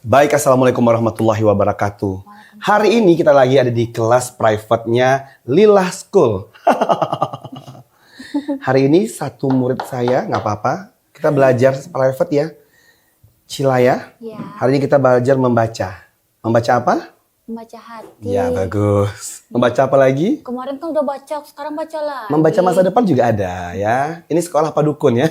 Baik, assalamualaikum warahmatullahi wabarakatuh. Hari ini kita lagi ada di kelas private-nya Lila School. Hari ini satu murid saya, nggak apa-apa. Kita belajar private ya. Cila ya. Ya. Hari ini kita belajar membaca. Membaca apa? Membaca hati. Ya, bagus. Membaca apa lagi? Kemarin kan udah baca, sekarang baca lagi. Membaca masa depan juga ada ya. Ini sekolah apa dukun ya?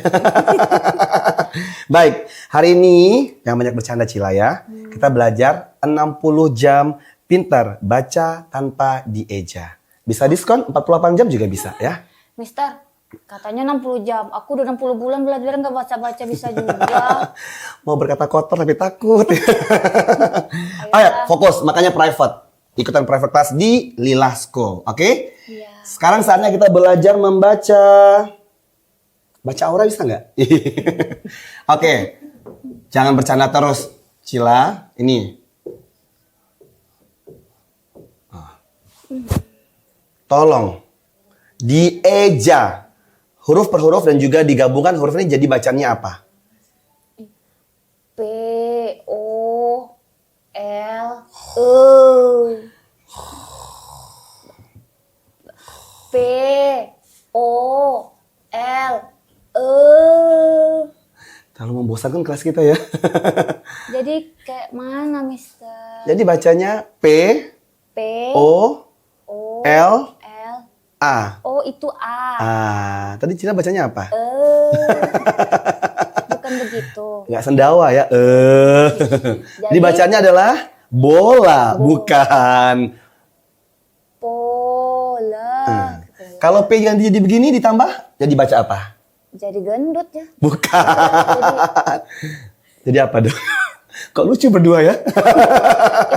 Baik, hari ini yang banyak bercanda Cila ya. Kita belajar 60 jam pintar baca tanpa dieja. Bisa diskon 48 jam juga bisa ya. Mister, katanya 60 jam. Aku udah 60 bulan belajar nggak baca-baca bisa juga. Mau berkata kotor tapi takut. Ayo, fokus. Makanya private. Ikutan private class di Lila School. Oke? Iya. Sekarang saatnya kita belajar membaca. Baca aura bisa nggak? Oke. Jangan bercanda terus. Cila, ini. Tolong. Dieja. Huruf per huruf dan juga digabungkan huruf ini jadi bacanya apa? P O L E P O L E. Terlalu membosankan kelas kita ya. Jadi kayak mana, Mister? Jadi bacanya P P O O L L A. Oh, itu A. Tadi Cina bacanya apa? Bukan begitu. Nggak sendawa ya. Jadi bacanya adalah bola, bukan. Bola. Kalau P yang jadi begini ditambah, jadi baca apa? Jadi gendut ya. Bukan. Jadi apa dong? Kok lucu berdua ya?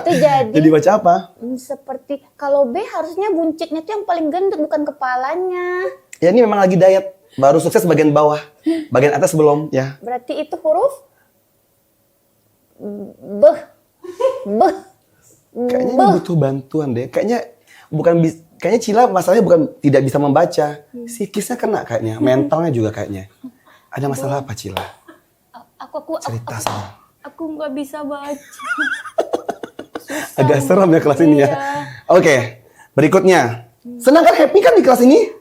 Itu jadi Jadi baca apa? seperti kalau B harusnya buncitnya tuh yang paling gendut bukan kepalanya. Ya ini memang lagi diet. Baru sukses bagian bawah. Bagian atas belum ya. Berarti itu huruf beh. Beh. Kayaknya ini butuh bantuan deh. Kayaknya Cila masalahnya bukan tidak bisa membaca. Psikisnya kena kayaknya. Mentalnya juga kayaknya. Ada masalah apa Cila? Cerita sama. Aku nggak bisa baca. Susah. Agak serem ya kelas ini ya. Iya. Oke, berikutnya. Senang kan, happy kan di kelas ini?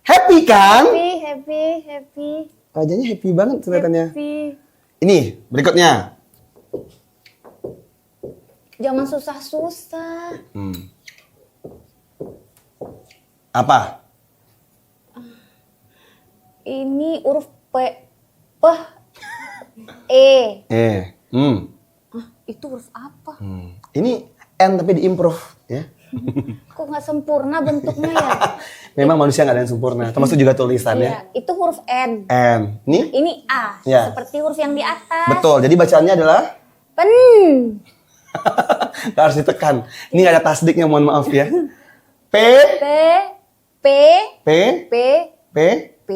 Happy kan? Happy. Wajahnya happy banget kelihatannya. Happy. Ini berikutnya. Jangan susah-susah. Apa? Ini huruf P. E. Itu huruf apa? Ini N tapi diimprove ya. Kok nggak sempurna bentuknya ya? Memang manusia nggak ada yang sempurna. Termasuk juga tulisannya. Iya, itu huruf N. N. Ini? Ini A. Ya. Seperti huruf yang di atas. Betul. Jadi bacaannya adalah Pen. nggak harus ditekan. Ini nggak ada tasdiknya, mohon maaf ya. P. P. P. P. P. P.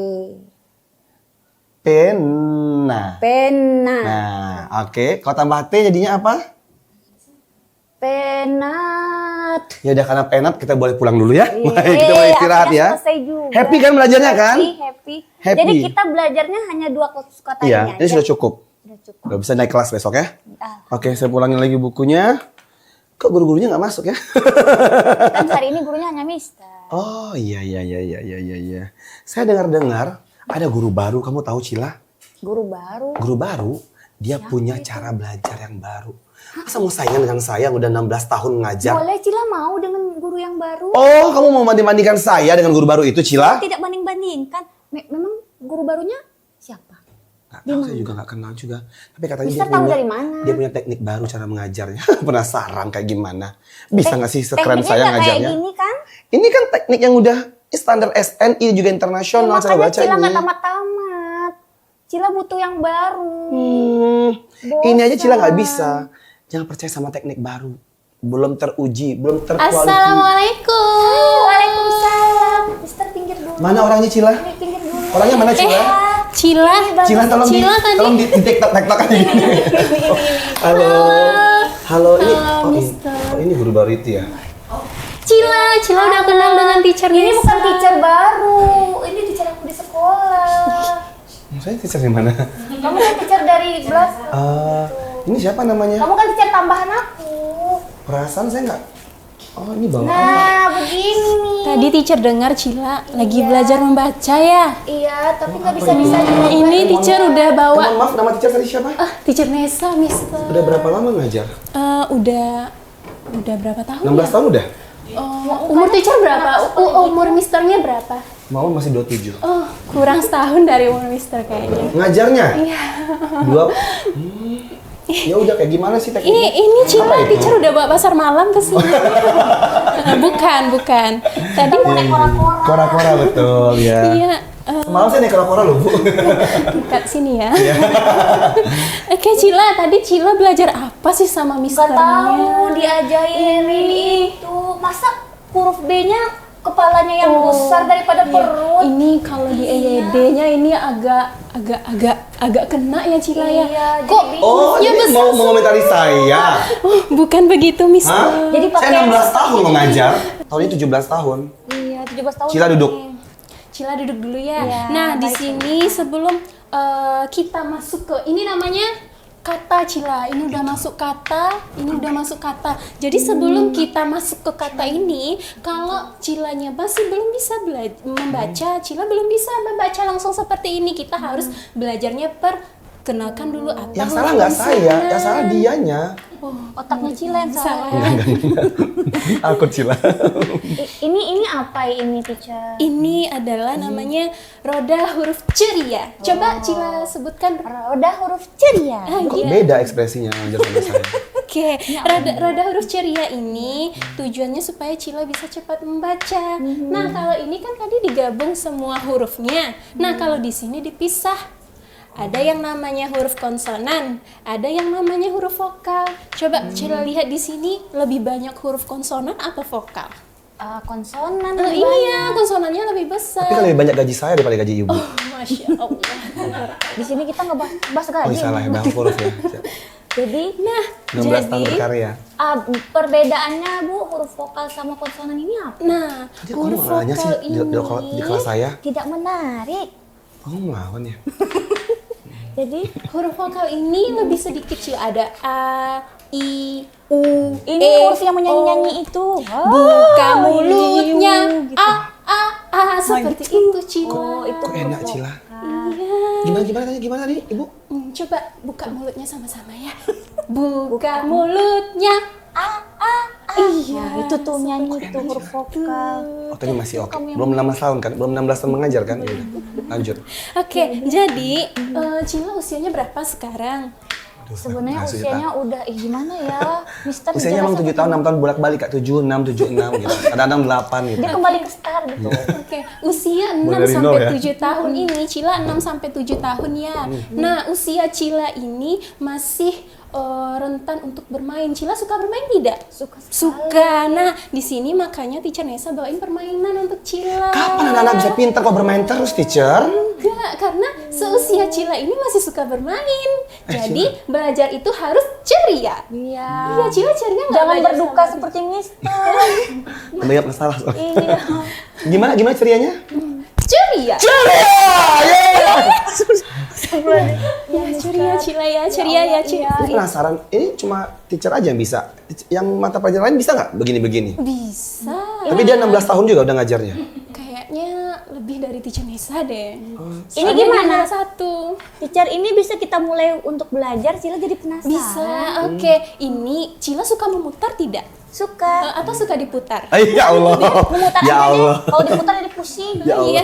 Pena. Pena. Nah, oke. Kalau tambah T jadinya apa? Penat. Ya udah, karena penat kita boleh pulang dulu ya. Iya. Baik, kita boleh istirahat ya. Selesai juga. Happy kan belajarnya kan? Happy. Happy. Jadi kita belajarnya hanya 2 kata Iya, ini ini aja. sudah cukup. Sudah cukup. Udah bisa naik kelas besok ya. Ah. Oke, saya pulangin lagi bukunya. Kok guru-gurunya nggak masuk ya? Kan hari ini gurunya hanya Mister. Oh iya. Saya dengar-dengar ada guru baru, kamu tahu Cila? Guru baru. Guru baru, dia punya cara belajar yang baru. Masa mau saingan dengan saya yang udah 16 tahun ngajar? Boleh Cila mau dengan guru yang baru? Oh, kamu mau banding-bandingkan saya dengan guru baru itu, Cila? Tidak banding-bandingkan. Memang guru barunya siapa? Nggak tahu, saya juga nggak kenal juga. Tapi katanya Mister tahu dari mana? dia punya teknik baru cara mengajarnya. Penasaran kayak gimana? Bisa nggak sih sekeren Tekniknya saya nggak ngajarnya? kayak gini kan? Ini kan teknik yang udah standar SNI juga internasional cara Makanya baca Cila ini. nggak tamat-tamat. Cila butuh yang baru. Ini aja Cila nggak bisa. Jangan percaya sama teknik baru. Belum teruji, belum terkualifikasi. Assalamualaikum. Waalaikumsalam. Mister pinggir dulu. Mana orangnya Cila? Ini pinggir dulu. Orangnya mana Cila? Cila Tolong di tiktok-tiktokan ini. Halo. Halo, ini. Ini guru baru itu ya? Cila udah kenal dengan teacher Ini Nisa. bukan teacher baru. Ini teacher aku di sekolah. Saya teacher di mana? Kamu kan teacher dari belakang. Ini siapa namanya? Kamu kan teacher tambahan aku. Perasaan saya nggak. Oh, ini bawaan. Nah, begini nih. Tadi teacher dengar Cila lagi belajar membaca ya. Iya, tapi nggak Apa bisa-bisa ini? juga. Ini teacher udah bawa. Maaf, nama teacher tadi siapa? Teacher Nesa, Mister. Udah berapa lama ngajar? Udah berapa tahun 16 ya? tahun udah? Umur teacher berapa? Umur misternya berapa? Mama masih 27. Oh, kurang setahun dari umur mister kayaknya. Ngajarnya? Iya. Dua. Ya udah kayak gimana sih tekniknya? Ini Cila, Apa itu? teacher udah bawa pasar malam ke sini. bukan. Tadi mau naik Kora-kora betul ya. Iya, Semalam saya naik kora-kora loh, Bu. dekat sini ya. Iya. Oke, Cila, tadi Cila belajar apa sih sama Nggak misternya? tahu diajarin ini itu. Masa huruf B-nya kepalanya yang besar daripada perut? Ini kalau di EYD-nya ini agak kena ya Cila ya. Iya, Kok Oh, hurufnya ini besar mau sih? mengomentari saya. Oh, bukan begitu, Mister. Hah? Jadi pakai- Saya 16 tahun mengajar. Tahun ini 17 tahun. Iya, 17 tahun. Cila duduk. Cila duduk dulu ya. Iya, Nah, di baik. sini sebelum kita masuk ke ini namanya kata Cila. Ini udah masuk kata, ini udah masuk kata. Jadi sebelum kita masuk ke kata ini, kalau Cilanya masih belum bisa membaca, Cila belum bisa membaca langsung seperti ini. Kita harus belajarnya perkenalkan dulu apa Yang huruf salah nggak saya, konsonan. yang salah dianya. Otaknya Cila yang salah. Aku Cila. Ini apa ini, teacher? Ini adalah namanya roda huruf ceria. Coba Cila sebutkan. Roda huruf ceria. Kok Iya. beda ekspresinya ngajar sama saya? Oke, roda huruf ceria ini tujuannya supaya Cila bisa cepat membaca. Nah, kalau ini kan tadi digabung semua hurufnya. Nah, kalau di sini dipisah. Ada yang namanya huruf konsonan, ada yang namanya huruf vokal. Coba Cila lihat di sini lebih banyak huruf konsonan atau vokal? Konsonan. Ini ya, konsonannya lebih Tapi besar. kan lebih banyak gaji saya daripada gaji ibu. Masya Allah. Di sini kita ngebahas Oh, gaji. salah ya, bahas huruf ya. Jadi, 16 tahun berkarya. perbedaannya Bu, huruf vokal sama konsonan ini apa? Nah, Tadi kamu huruf nanya sih vokal di ini kelas saya. Tidak menarik. Kamu melawan ya? Jadi, huruf vokal ini lebih sedikit sih, ada a, i, u, ini huruf yang menyanyi-nyanyi itu. buka mulutnya, a, seperti itu Cila. Oh, itu Kok enak Cila? Iya. Gimana tadi Ibu? Coba buka mulutnya sama-sama ya. Buka mulutnya. Iya, itu tuh nyanyi itu huruf vokal. Oh, tadi masih oke. Belum 16 tahun kan? Belum 16 tahun mengajar kan? Ya udah. Lanjut. Oke, jadi Cila usianya berapa sekarang? Aduh, Sebenarnya nggak cerita. usianya udah gimana ya? Mister Usianya emang 7 tahun, 6 tahun bolak-balik Kak. 7, 6, 7, 6 gitu. Kadang-kadang 8 gitu. Dia kembali ke start gitu. Oke, usia 6 Mulai dari nol sampai ya? 7 tahun ini, Cila 6 sampai 7 tahun ya. Nah, usia Cila ini masih rentan untuk bermain. Cila suka bermain tidak? Suka. Nah, di sini makanya Teacher Nesa bawain permainan untuk Cila. Kapan anak-anak bisa pintar kok bermain terus, teacher? Enggak, karena seusia Cila ini masih suka bermain. Jadi, belajar itu harus ceria. Iya. Iya, Cila ceria nggak Jangan belajar berduka sama- seperti Mister. Banyak masalah soalnya. Iya. Gimana cerianya? Ceria. Ceria! Ya, ceria Cila ya, ceria ya Cila. Ini penasaran, ini cuma teacher aja yang bisa. Yang mata pelajaran lain bisa nggak begini-begini? Bisa. Tapi dia 16 tahun juga udah ngajarnya. Kayaknya lebih dari Teacher Nesa deh. Ini Soalnya gimana? dia satu. Teacher, ini bisa kita mulai untuk belajar? Cila jadi penasaran. Bisa. Oke, ini Cila suka memutar tidak? Suka. Atau suka diputar? Ya Allah. Memutar Ya aja Allah. deh. Kalau diputar jadi pusing. Ya Allah. Iya,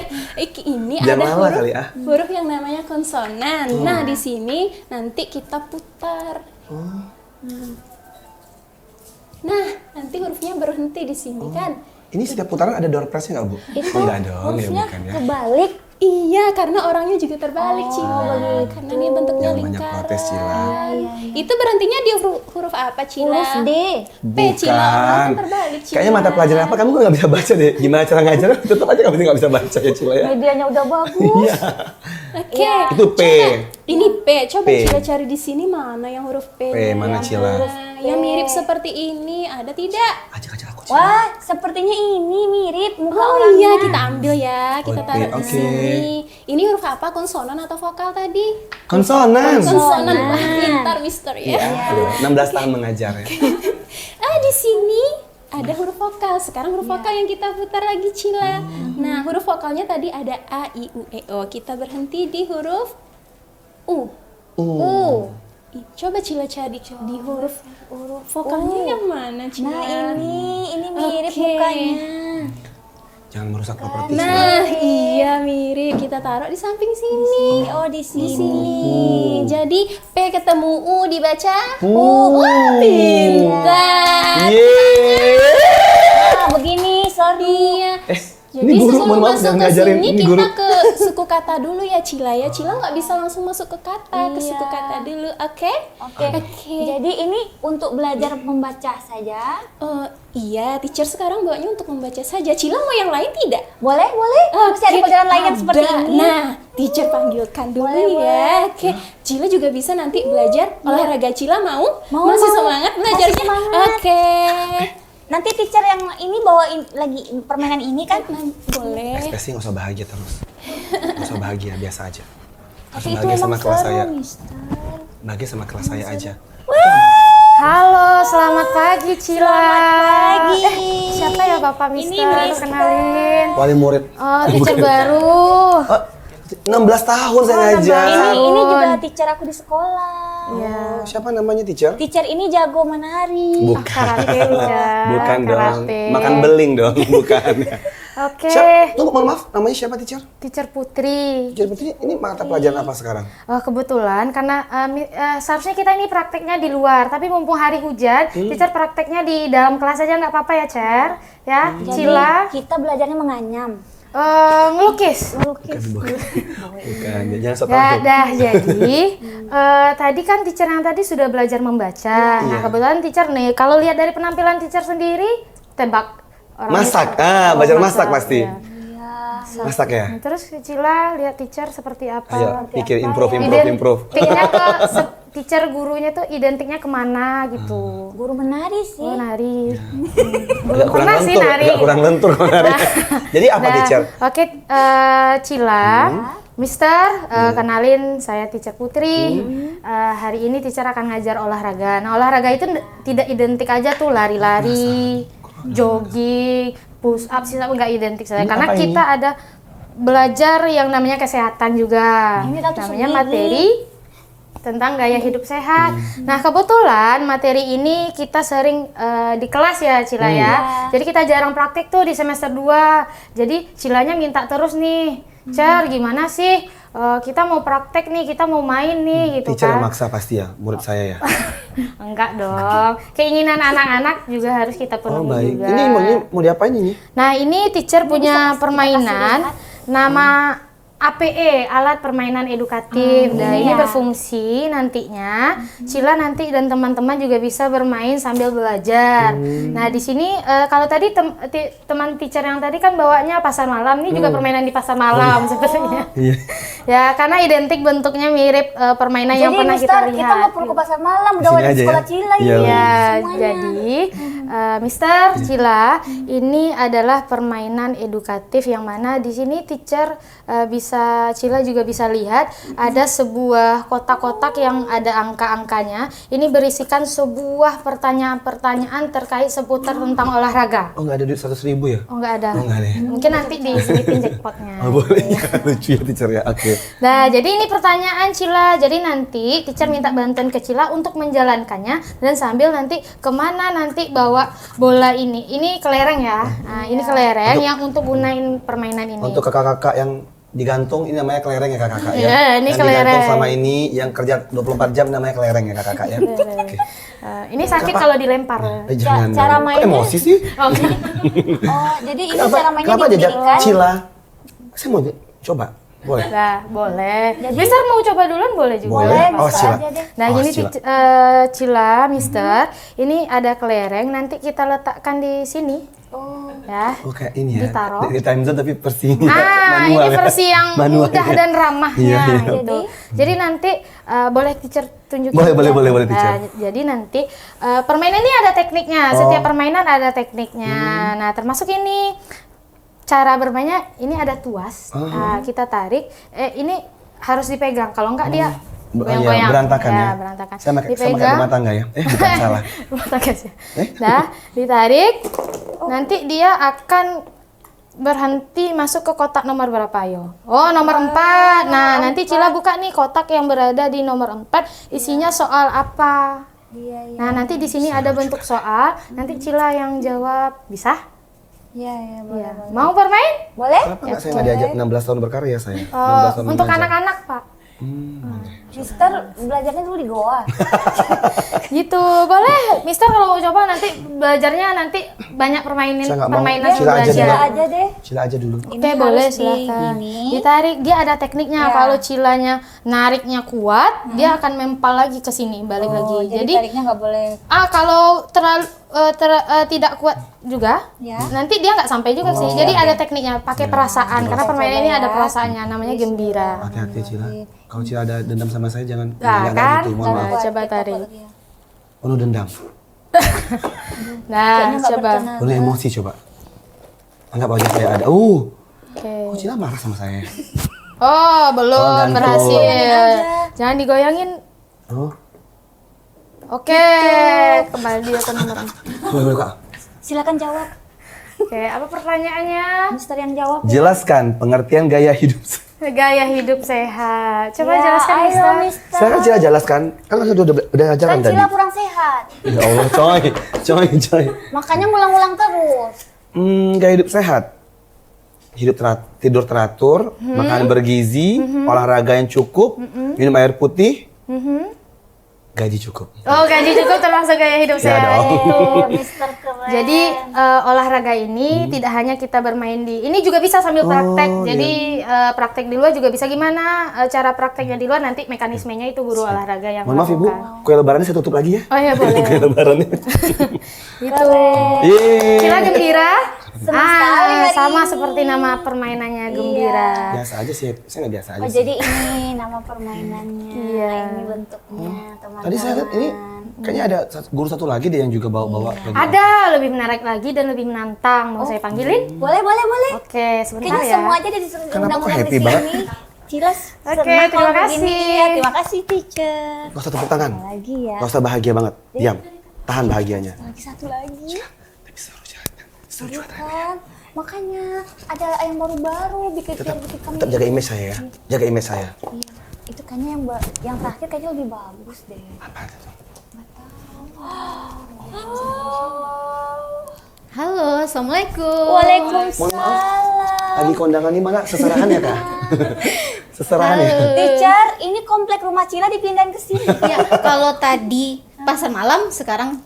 ini Jangan ada lama huruf, kali, ah. huruf yang namanya konsonan. Nah, di sini nanti kita putar. Nah, nanti hurufnya berhenti di sini kan? Ini setiap putaran ada door prize-nya nggak, Bu? Itu Enggak dong, ya hurufnya bukan ya. kebalik. Iya, karena orangnya juga terbalik, Cila. Karena dia bentuknya Jangan banyak lingkaran. protes, Cila. Itu berhentinya di huruf apa, Cila? Huruf D. P, Cila. Orang kan terbalik, Cila. Kayaknya mata pelajaran apa kamu nggak bisa baca deh. Gimana cara ngajar? Tetap aja kamu nggak bisa baca ya, Cila ya. Medianya udah bagus. Iya. Oke. Itu P. Ini P. Coba P. Cila cari di sini mana yang huruf P. P, mana, Cila? Yang mirip seperti ini, ada tidak? Ajak aku Wah, sepertinya ini mirip muka Oh orangnya. iya, kita ambil ya, kita Oke, taruh di oke. sini. Ini huruf apa? Konsonan atau vokal tadi? Konsonan. Konsonan. Wah, pintar Mister ya. Aduh, 16 tahun mengajar ya. Di sini ada huruf vokal. Sekarang huruf vokal yang kita putar lagi, Cila. Nah, huruf vokalnya tadi ada A, I, U, E, O. Kita berhenti di huruf U. Coba Cila cari di huruf vokalnya yang mana, Cila? Nah, ini mirip Oke. mukanya. Jangan merusak properti. Nah, iya mirip. Kita taruh di samping sini. Oh, di Di sini. sini. Jadi P ketemu U dibaca U. Wah, pintar. Yeay. Nah, begini, sorry. Iya. Jadi ini guru, sebelum mohon maaf, masuk jangan ke ngajarin. sini Ini kita guru. ke suku kata dulu ya Cila ya. Cila nggak bisa langsung masuk ke kata, ke suku kata dulu, oke? Oke. Jadi ini untuk belajar membaca saja. Iya, teacher sekarang bawanya untuk membaca saja. Cila mau yang lain tidak? Boleh, boleh. Masih ada pelajaran lain yang seperti Ada. ini. Nah, teacher panggilkan dulu Boleh, ya. Oke, Cila juga bisa nanti belajar olahraga. Cila mau? Mau, Masih mau. semangat Masih belajarnya? semangat. Oke. Nanti teacher yang ini bawain lagi permainan ini kan? Boleh. Ekspresi nggak usah bahagia terus. Nggak usah bahagia, biasa aja. Harus Tapi itu bahagia sama emang kelas seru, saya. Mister. Bahagia sama kelas saya aja. Halo, selamat pagi Cila. Selamat pagi. Siapa ya Bapak Ini Mister? Mister. Kenalin. Wali murid. Oh, teacher baru. Oh, 16 tahun saya ngajar. Ini juga teacher aku di sekolah. Iya. Oh, siapa namanya teacher? Teacher ini jago menari. Bukan. Karate teacher. Bukan dong. Karate. Makan beling dong, bukan. Oke. Tunggu, mohon maaf, namanya siapa teacher? Teacher Putri. Teacher Putri, ini mata pelajaran apa sekarang? Kebetulan karena seharusnya kita ini prakteknya di luar, tapi mumpung hari hujan, teacher prakteknya di dalam kelas aja nggak apa-apa ya, Cer? Ya, Cila. Kita belajarnya menganyam. Ngelukis. Bukan, jangan sok Ya, tahu. dah jadi tadi kan teacher yang tadi sudah belajar membaca. Nah, kebetulan teacher nih, kalau lihat dari penampilan teacher sendiri, tebak orang Masak, itu. belajar masak pasti. Iya. Masak ya? Nah, terus Cila lihat teacher seperti apa? Ayo, pikir improve. Identiknya ke teacher gurunya tuh identiknya kemana gitu. Guru menari sih. Oh, nari. Agak kurang pernah sih lentur, nari. agak kurang lentur kalau nari. Jadi apa Nah, teacher? Oke, Cila, Mister, kenalin saya Teacher Putri. Hari ini teacher akan ngajar olahraga. Nah, olahraga itu tidak identik aja tuh lari-lari, jogging, push up sih, nggak identik saya. Ini Karena apa ini? kita ada belajar yang namanya kesehatan juga. Ini ratu Namanya sendiri. materi tentang gaya hidup sehat. Nah, kebetulan materi ini kita sering di kelas ya, Cila ya. Jadi kita jarang praktik tuh di semester 2. Jadi Cilanya minta terus nih, Cer, gimana sih? Kita mau praktek nih, kita mau main nih gitu Teacher yang kan. maksa pasti ya, murid saya ya. Enggak dong. Keinginan anak-anak juga harus kita Oh penuhi baik. juga. Ini mau diapain ini? Nah, ini teacher punya permainan nama APE, alat permainan edukatif. Nah, ini berfungsi nantinya Cila nanti dan teman-teman juga bisa bermain sambil belajar. Nah, di sini kalau tadi teman teacher yang tadi kan bawanya pasar malam, ini juga permainan di pasar malam sebenarnya. Iya. Ya, karena identik bentuknya mirip permainan yang Jadi pernah Mister, kita lihat. kita nggak perlu ke pasar malam, udah Di sini ada di aja sekolah ya? Cila Iya, ini. Ya, Semuanya. jadi Mister Cila, ini adalah permainan edukatif yang mana di sini teacher Cila juga bisa lihat ada sebuah kotak-kotak yang ada angka-angkanya. Ini berisikan sebuah pertanyaan-pertanyaan terkait seputar tentang olahraga. Oh nggak ada duit 100.000 ya? Oh, nggak ada. Oh nggak ada ya? Mungkin nanti diselipin jackpotnya. Oh boleh ya, lucu ya teacher ya, oke. Nah, jadi ini pertanyaan Cila. Jadi nanti teacher minta bantuan ke Cila untuk menjalankannya dan sambil nanti kemana nanti bawa bola ini. Ini kelereng ya. Nah, ini kelereng yang untuk gunain permainan ini. Untuk kakak-kakak yang digantung, ini namanya kelereng ya kakak-kakak ya? Iya, ini yang kelereng. digantung sama ini, yang kerja 24 jam namanya kelereng ya kakak-kakak ya? Oke. Ini sakit kalau dilempar. Jangan cara dong. Kok mainnya- emosi sih? Oh, jadi ini cara mainnya Kenapa jajak diberikan. Cila? Saya mau coba, boleh? Nah, boleh. Mister mau coba duluan boleh juga. Boleh. Boleh, Oh, Mister Cila. aja deh. Nah, Oh, gini Cila. Cila, Mister, ini ada kelereng nanti kita letakkan di sini. Ya. Oh kayak ini ya. Ditaruh. Dari time zone tapi versi Ini manual ya. versi yang Manual mudah ya. dan ramahnya Iya, iya. gitu. Jadi nanti boleh teacher tunjukin. Boleh, teacher. Jadi nanti permainan ini ada tekniknya. Setiap permainan ada tekniknya. Nah, termasuk ini cara bermainnya. Ini ada tuas. Kita tarik. Ini harus dipegang. Kalau enggak dia goyang-goyang. Berantakan ya. Berantakan. Sama kayak rumah tangga ya. Bukan salah. Rumah tangga sih. Nah, ditarik. Nanti dia akan berhenti masuk ke kotak nomor berapa ayo? Oh, nomor 4. Nah, nanti Cila buka nih kotak yang berada di nomor 4, isinya soal apa? Iya. Nah, nanti di sini ada bentuk soal, nanti Cila yang jawab. Bisa? Iya, boleh. Iya. Mau bermain? Boleh? Kenapa nggak saya nggak diajak 16 tahun berkarya saya? 16 tahun Untuk mengajar. anak-anak, Pak. Mister belajarnya dulu di goa. Gitu. Boleh, Mister kalau mau coba nanti belajarnya nanti banyak Saya nggak mau. permainan Cila aja belajar. dulu. Aja deh. Cila aja dulu. Oke, Ini boleh harus silahkan. digini. Ditarik, dia ada tekniknya. Ya. Kalau Cilanya nariknya kuat, dia akan mempal lagi ke sini, balik lagi. Jadi tariknya nggak boleh. Kalau terlalu tidak kuat juga, Ya. nanti dia nggak sampai juga sih. Jadi ada tekniknya, pakai perasaan. Karena permainan ini ada perasaannya, namanya gembira. Hati-hati Cila. Kalau Cila ada dendam sama saya jangan Nah, kayak kan? gitu. Mohon Nah, maaf. coba tarik. Penuh dendam. Nah, coba. Penuh emosi coba. Anggap aja saya ada. Oke. Kok Cila marah sama saya? Oh, belum gantung. berhasil. Jangan digoyangin. Oh, Oke, kembali dia ke nomor 4. boleh Kak. Silakan jawab. Oke, apa pertanyaannya? Mister yang jawab. Jelaskan pengertian gaya hidup. Gaya hidup sehat. Coba Ya, jelaskan, ayo, Mister. Mister. Saya kan Cila jelaskan. Kan udah ajaran Kan tadi. Cila kurang sehat. Ya Allah, coy. Makanya ngulang-ngulang terus. Gaya hidup sehat. Tidur teratur, makan bergizi, olahraga yang cukup, minum air putih, gaji cukup. Oh, gaji cukup termasuk gaya hidup Ya sehat. dong. Mister keren. Jadi olahraga ini tidak hanya kita bermain di, ini juga bisa sambil praktek. Jadi praktek di luar juga bisa. Gimana cara prakteknya di luar, nanti mekanismenya itu guru olahraga yang Mohon maaf Ibu, melakukan. kue lebarannya saya tutup lagi ya. Oh iya boleh. Kue lebarannya. Gitu. Yeay. Cila gembira. sekali hari Sama ini. seperti nama permainannya gembira. Biasa aja sih, saya nggak biasa aja Oh, sih. jadi ini nama permainannya. Iya. Ini bentuknya, teman-teman. Tadi saya lihat ini kayaknya ada guru satu lagi deh yang juga bawa-bawa. kayak gitu. Ada lebih menarik lagi dan lebih menantang. Mau saya panggilin? Boleh. Oke, sebentar Kayaknya ya. semua aja ada disuruh Kenapa kok undang-undang happy di banget? sini. Cilas. Oke, senang terima kalau begini. kasih. Iya, terima kasih teacher. Gak usah tepuk tangan. Lagi ya. Gak usah bahagia banget. Diam. Tahan bahagianya. Lagi satu lagi. Tapi seru jangan. Seru Iya juga. kan? Makanya ada yang baru-baru bikin kami. Tetap jaga image saya ya. Jaga image saya. Iya. Itu kayaknya yang terakhir kayaknya lebih bagus deh. Apa itu? Halo, assalamualaikum. Waalaikumsalam. Lagi kondangan ini mana? Seserahan ya Kak? Seserahan ya? Teacher, ini komplek rumah Cila dipindahin ke sini. Ya, kalau tadi pasar malam, sekarang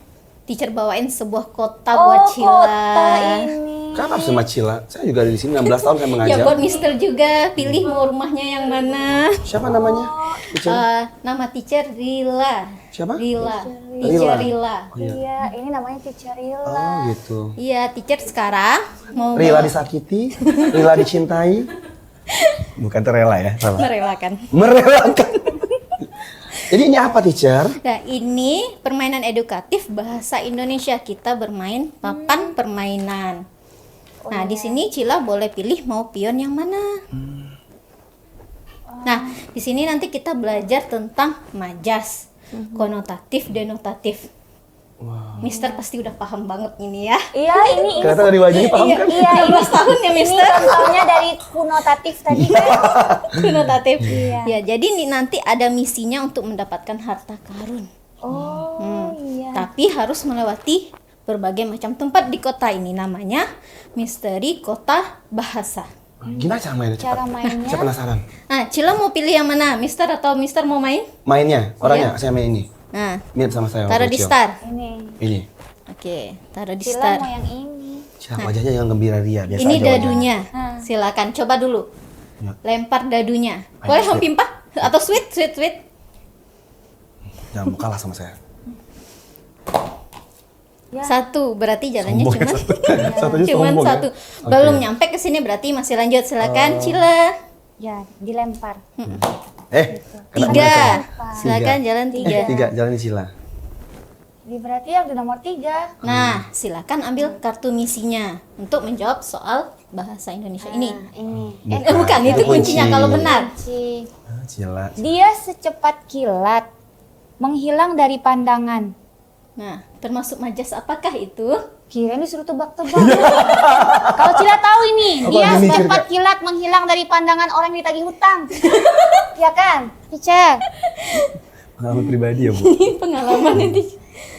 teacher bawain sebuah kota buat Cila. Kota ini. Kenapa sama Cila? Saya juga ada di sini 16 tahun saya Ya mengajar. buat Mister juga, pilih mau rumahnya yang mana. Siapa namanya? Teacher? Nama teacher Rila. Siapa? Rila. Rila. Teacher Rila. Oh iya. Iya, ini namanya teacher Rila. Oh gitu. Iya, teacher sekarang mau Rila disakiti, Rila dicintai. Bukan terela ya, salah. merelakan. Merelakan. Jadi ini apa teacher? Nah, ini permainan edukatif bahasa Indonesia. Kita bermain papan permainan. Nah, di sini Cila boleh pilih mau pion yang mana. Nah, di sini nanti kita belajar tentang majas, konotatif, denotatif. Mister pasti udah paham banget ini ya. Iya, ini Kelihatan dari wajahnya paham kan? Iya, 16 tahun ya, ini Mister. contohnya dari kunotatif tadi kan. Konotatif. Iya. Ya, jadi nanti ada misinya untuk mendapatkan harta karun. Oh, iya. Tapi harus melewati berbagai macam tempat di kota ini, namanya Misteri Kota Bahasa. Gimana cara mainnya? Cepat. Cara mainnya? Saya penasaran. Nah, Cila mau pilih yang mana? Mister atau Mister mau main? Mainnya, orangnya saya main ini. Nah, Mirip sama saya. taruh waktu di kecil. start. Ini. Ini. Oke, taruh di Cila start. mau yang ini. Cila wajahnya yang gembira ria. Biasa Ini aja wajahnya. dadunya. Silakan coba dulu. Ya. Lempar dadunya. Ayo, Boleh sweet. hompimpa atau sweet. Jangan mau kalah sama saya. Satu, berarti jalannya Sombong ya, cuma satunya cuman sombong ya? satu. Oke. Belum nyampe ke sini berarti masih lanjut. Silakan Cila. Ya, dilempar. Kena Tiga. mereka. Silakan jalan tiga. Tiga, jalan di Cila. Berarti yang di nomor 3. Nah, silakan ambil kartu misinya untuk menjawab soal bahasa Indonesia ini. Ini. Bukan, itu kuncinya kalau benar. Cila. Dia secepat kilat menghilang dari pandangan. Nah, termasuk majas apakah itu? Kirain disuruh tebak-tebak. Kalau Cila tahu ini, Apa dia lagi mikir, secepat Kak? kilat menghilang dari pandangan orang yang ditagih hutang. Iya kan? Teacher. Pengalaman pribadi ya, Bu. Ini pengalaman nanti.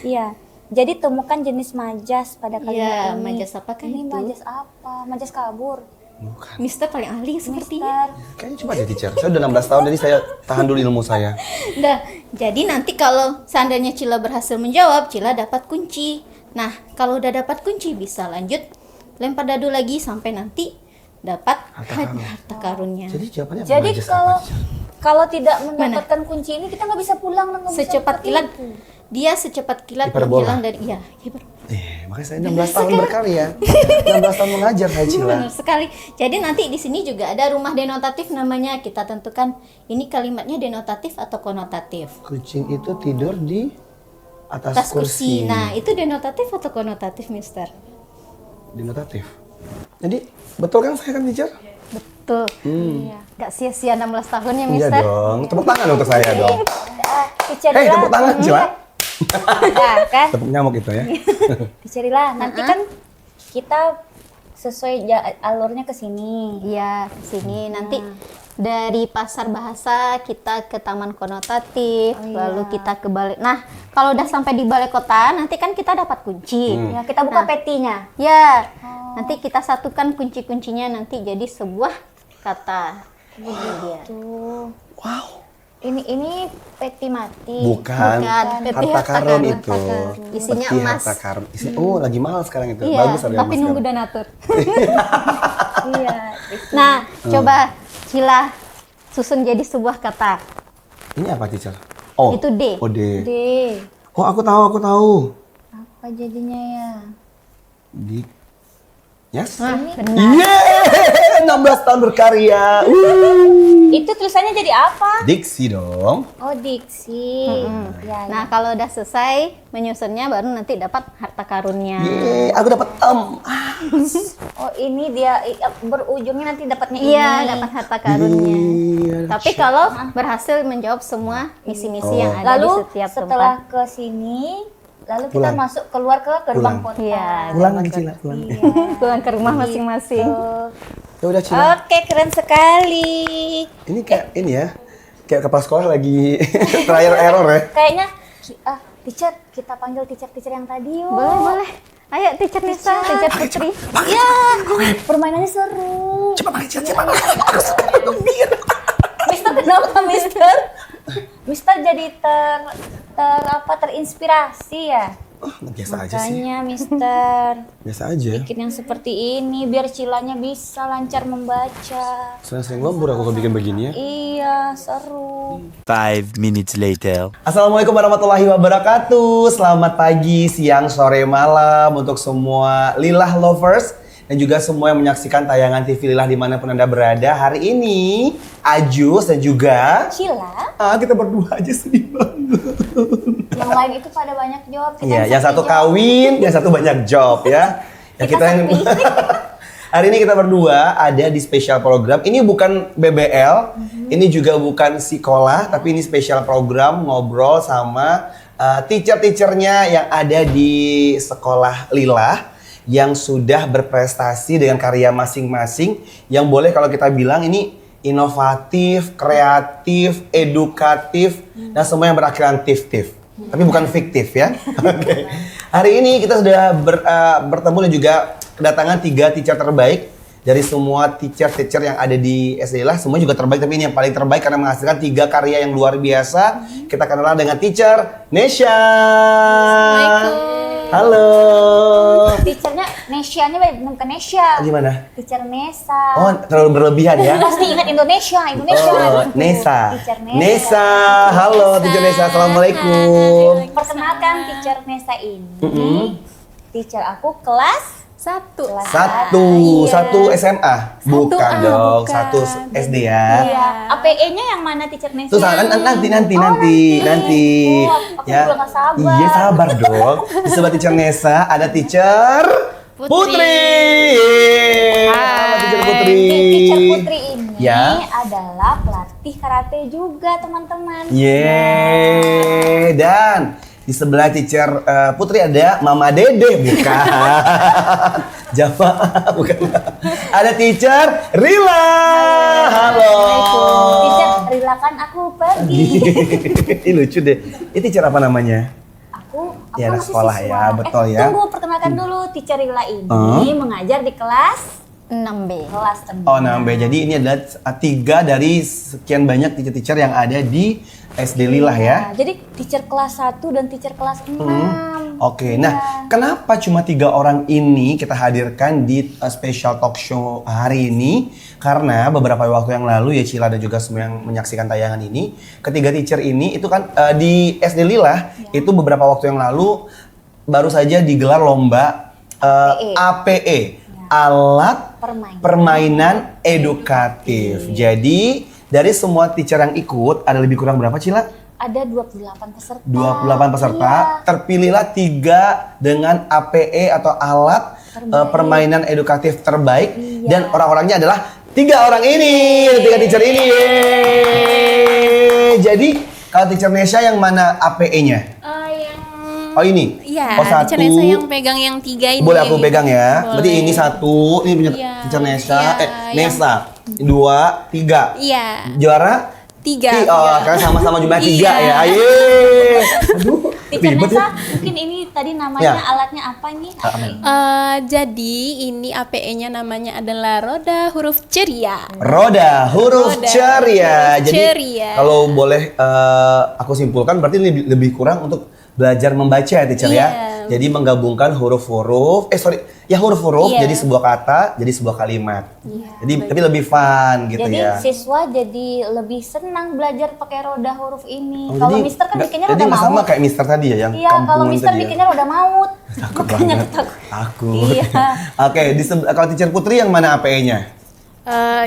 Iya. Jadi temukan jenis majas pada Iya, kalimat ini. majas apakah Ini itu? majas apa? Majas kabur. Bukan. Mister paling ahli sepertinya. Mister. Kayaknya coba deh teacher. Saya udah 16 tahun, jadi saya tahan dulu ilmu saya. Nah, jadi nanti kalau seandainya Cila berhasil menjawab, Cila dapat kunci. Nah, kalau udah dapat kunci bisa lanjut lempar dadu lagi sampai nanti dapat harta karunnya. Jadi jawabannya apa? Jadi Majas apa, kalau teacher? kalau tidak mendapatkan kunci ini kita nggak bisa pulang, nggak bisa Secepat seperti kilat, itu. dia secepat kilat Hiperbola. menghilang dari Makanya saya 16 tahun berkarya. 16 tahun mengajar saya Cila. Benar sekali. Jadi nanti di sini juga ada rumah denotatif namanya. Kita tentukan ini kalimatnya denotatif atau konotatif. Kucing itu tidur di atas Atas kursi. kursi. Nah, itu denotatif atau konotatif, Mister? Denotatif. Jadi betul kan saya kan teacher? Betul. Gak sia-sia 16 tahun ya, Iya Mister. dong. Tepuk tangan untuk saya dong. Teacher Hei, Ila. tepuk tangan Cila. Nah, kan? Tepuk nyamuk itu ya. Teacher Ila, nanti kan kita sesuai alurnya ke sini. Iya, ke sini nanti dari pasar bahasa kita ke taman konotatif, lalu kita ke balai. Nah, kalau udah sampai di balai kota, nanti kan kita dapat kunci. Ya, kita buka petinya. Ya, nanti kita satukan kunci-kuncinya nanti jadi sebuah kata. Ini dia. Tuh. Wow. Ini peti mati. Bukan. Peti Harta karun karun. itu. Isinya Peti emas. harta karun. Oh, lagi mahal sekarang itu. Iya, Bagus harga tapi emas nunggu sekarang. donatur. Iya. Nah, coba Cila susun jadi sebuah kata. Ini apa teacher? Oh. Itu D. Oh, D. D. Oh, aku tahu. Apa jadinya ya? Di Yes? Nah, benar. Yeay, 16 tahun berkarya. Itu tulisannya jadi apa? Diksi dong. Oh, diksi. Ya, Nah, kalau udah selesai menyusunnya baru nanti dapat harta karunnya. Yeay, aku dapat Oh, ini dia berujungnya nanti dapatnya ini. Iya, dapat harta karunnya. Iya. Tapi kalau berhasil menjawab semua misi-misi yang ada Lalu di setiap setelah tempat. ke sini, lalu kita Pulang. masuk keluar ke gerbang Pulang. kota. Iya, Pulang lagi Cila, pulang. pulang ke rumah masing-masing. Ya udah Cila. Oke, keren sekali. Ini kayak ini ya. Kayak kepala sekolah lagi trial error ya. Kayaknya teacher, kita panggil teacher-teacher yang tadi yuk. Boleh, boleh. Ayo, Teacher Nisa, Teacher Putri. Ya, permainannya seru. Cepat pakai chat, cepat. Mister, kenapa Mister? Mister jadi terinspirasi ya? Oh, biasa aja sih. Makanya Mister Biasa aja. bikin yang seperti ini biar Cilanya bisa lancar membaca. Sering-sering lembur aku kalau bikin begini ya. Iya, seru. 5 minutes later. Assalamualaikum warahmatullahi wabarakatuh. Selamat pagi, siang, sore, malam untuk semua Lilah lovers dan juga semua yang menyaksikan tayangan TV Lilah dimanapun Anda berada. Hari ini Ajus dan juga Cila, kita berdua aja sedih banget. yang lain itu pada banyak job. Kita Iya, yang sepi satu job. kawin, yang satu banyak job ya. Ya kita yang hari ini kita berdua ada di spesial program. Ini bukan BBL, ini juga bukan sekolah, tapi ini spesial program ngobrol sama teacher-teachernya yang ada di sekolah Lilah yang sudah berprestasi dengan karya masing-masing yang boleh kalau kita bilang ini inovatif, kreatif, edukatif, dan semua yang berakhiran tif-tif. Tapi bukan fiktif ya. Oke. Hari ini kita sudah bertemu dan juga kedatangan 3 teacher terbaik dari semua teacher yang ada di SD Lilah. Semua juga terbaik, tapi ini yang paling terbaik karena menghasilkan 3 karya yang luar biasa. Kita kenalan dengan teacher Nesha. Halo. Teachernya Nesha-nya bukan Nesha. Gimana? Teacher Nesa. Oh, terlalu berlebihan ya? Pasti ingat Indonesia. Oh, Nesa. Teacher Nesa. Nesa. Halo, teacher Nesa. Assalamualaikum. Perkenalkan teacher Nesa ini teacher aku kelas 1. Satu SMA, bukan A, dong, bukan. satu SD ya. Iya. APE-nya yang mana teacher Nesa? Terus nanti. Oh, aku juga nggak sabar. Iya sabar dong. Di sebelah teacher Nesa ada teacher Putri. Halo teacher Putri. Teacher Putri ini Ya. adalah pelatih karate juga, teman-teman. Yeay, dan di sebelah teacher Putri ada Mama Dede, bukan? Jamaah, bukan? Ada teacher Rila. Halo. Teacher, relakan aku pergi. Ini lucu deh. Ini teacher apa namanya? Aku Ya, anak masih sekolah siswa. ya, betul ya. Tunggu, perkenalkan dulu. Teacher Rila ini mengajar di kelas 6B. kelas 6. Oh, nambah. Jadi ini adalah 3 dari sekian banyak teacher-teacher yang ada di SD Lilah ya. Nah, jadi teacher kelas 1 dan teacher kelas 6. Oke, nah kenapa cuma 3 orang ini kita hadirkan di special talk show hari ini? Karena beberapa waktu yang lalu ya Cila dan juga semua yang menyaksikan tayangan ini, ketiga teacher ini itu kan di SD Lilah itu beberapa waktu yang lalu baru saja digelar lomba APE, alat permainan edukatif. Jadi dari semua teacher yang ikut ada lebih kurang berapa Cila? Ada 28 peserta. 28 peserta, Iya. terpilihlah 3 dengan APE atau alat permainan edukatif terbaik dan orang-orangnya adalah 3 orang ini, 3 teacher ini. Yeay. Jadi kalau teacher Nesha yang mana APE-nya? Oh ini? Iya, Oh satu. teacher Nesa yang pegang yang 3 ini. Boleh aku pegang ya? Boleh. Berarti ini 1, ini punya Iya, teacher Nesha, iya, Nesa. 2, 3. Iya, Juara? 3. Oh, karena sama-sama jumlah 3 Iya. ya. Yeay. Aduh, Teacher ribet ya. Nesa, mungkin ini tadi namanya Ya. alatnya apa nih? Jadi ini APE-nya namanya adalah roda huruf ceria. Roda huruf Roda ceria. huruf Jadi ceria. kalau boleh aku simpulkan berarti ini lebih kurang untuk belajar membaca ya teacher ya. Iya. Jadi menggabungkan huruf-huruf, huruf-huruf Iya. jadi sebuah kata, jadi sebuah kalimat. Jadi tapi lebih fun gitu Jadi ya. siswa jadi lebih senang belajar pakai roda huruf ini. Oh, Kalau jadi Mister kan nggak- bikinnya jadi roda nggak sama maut. kayak Mister tadi ya yang Iya, kalau kampungan Mister tadi ya. bikinnya roda maut. Takut Makanya banget. takut. Takut. Iya. Oke, kalau teacher Putri yang mana APE-nya?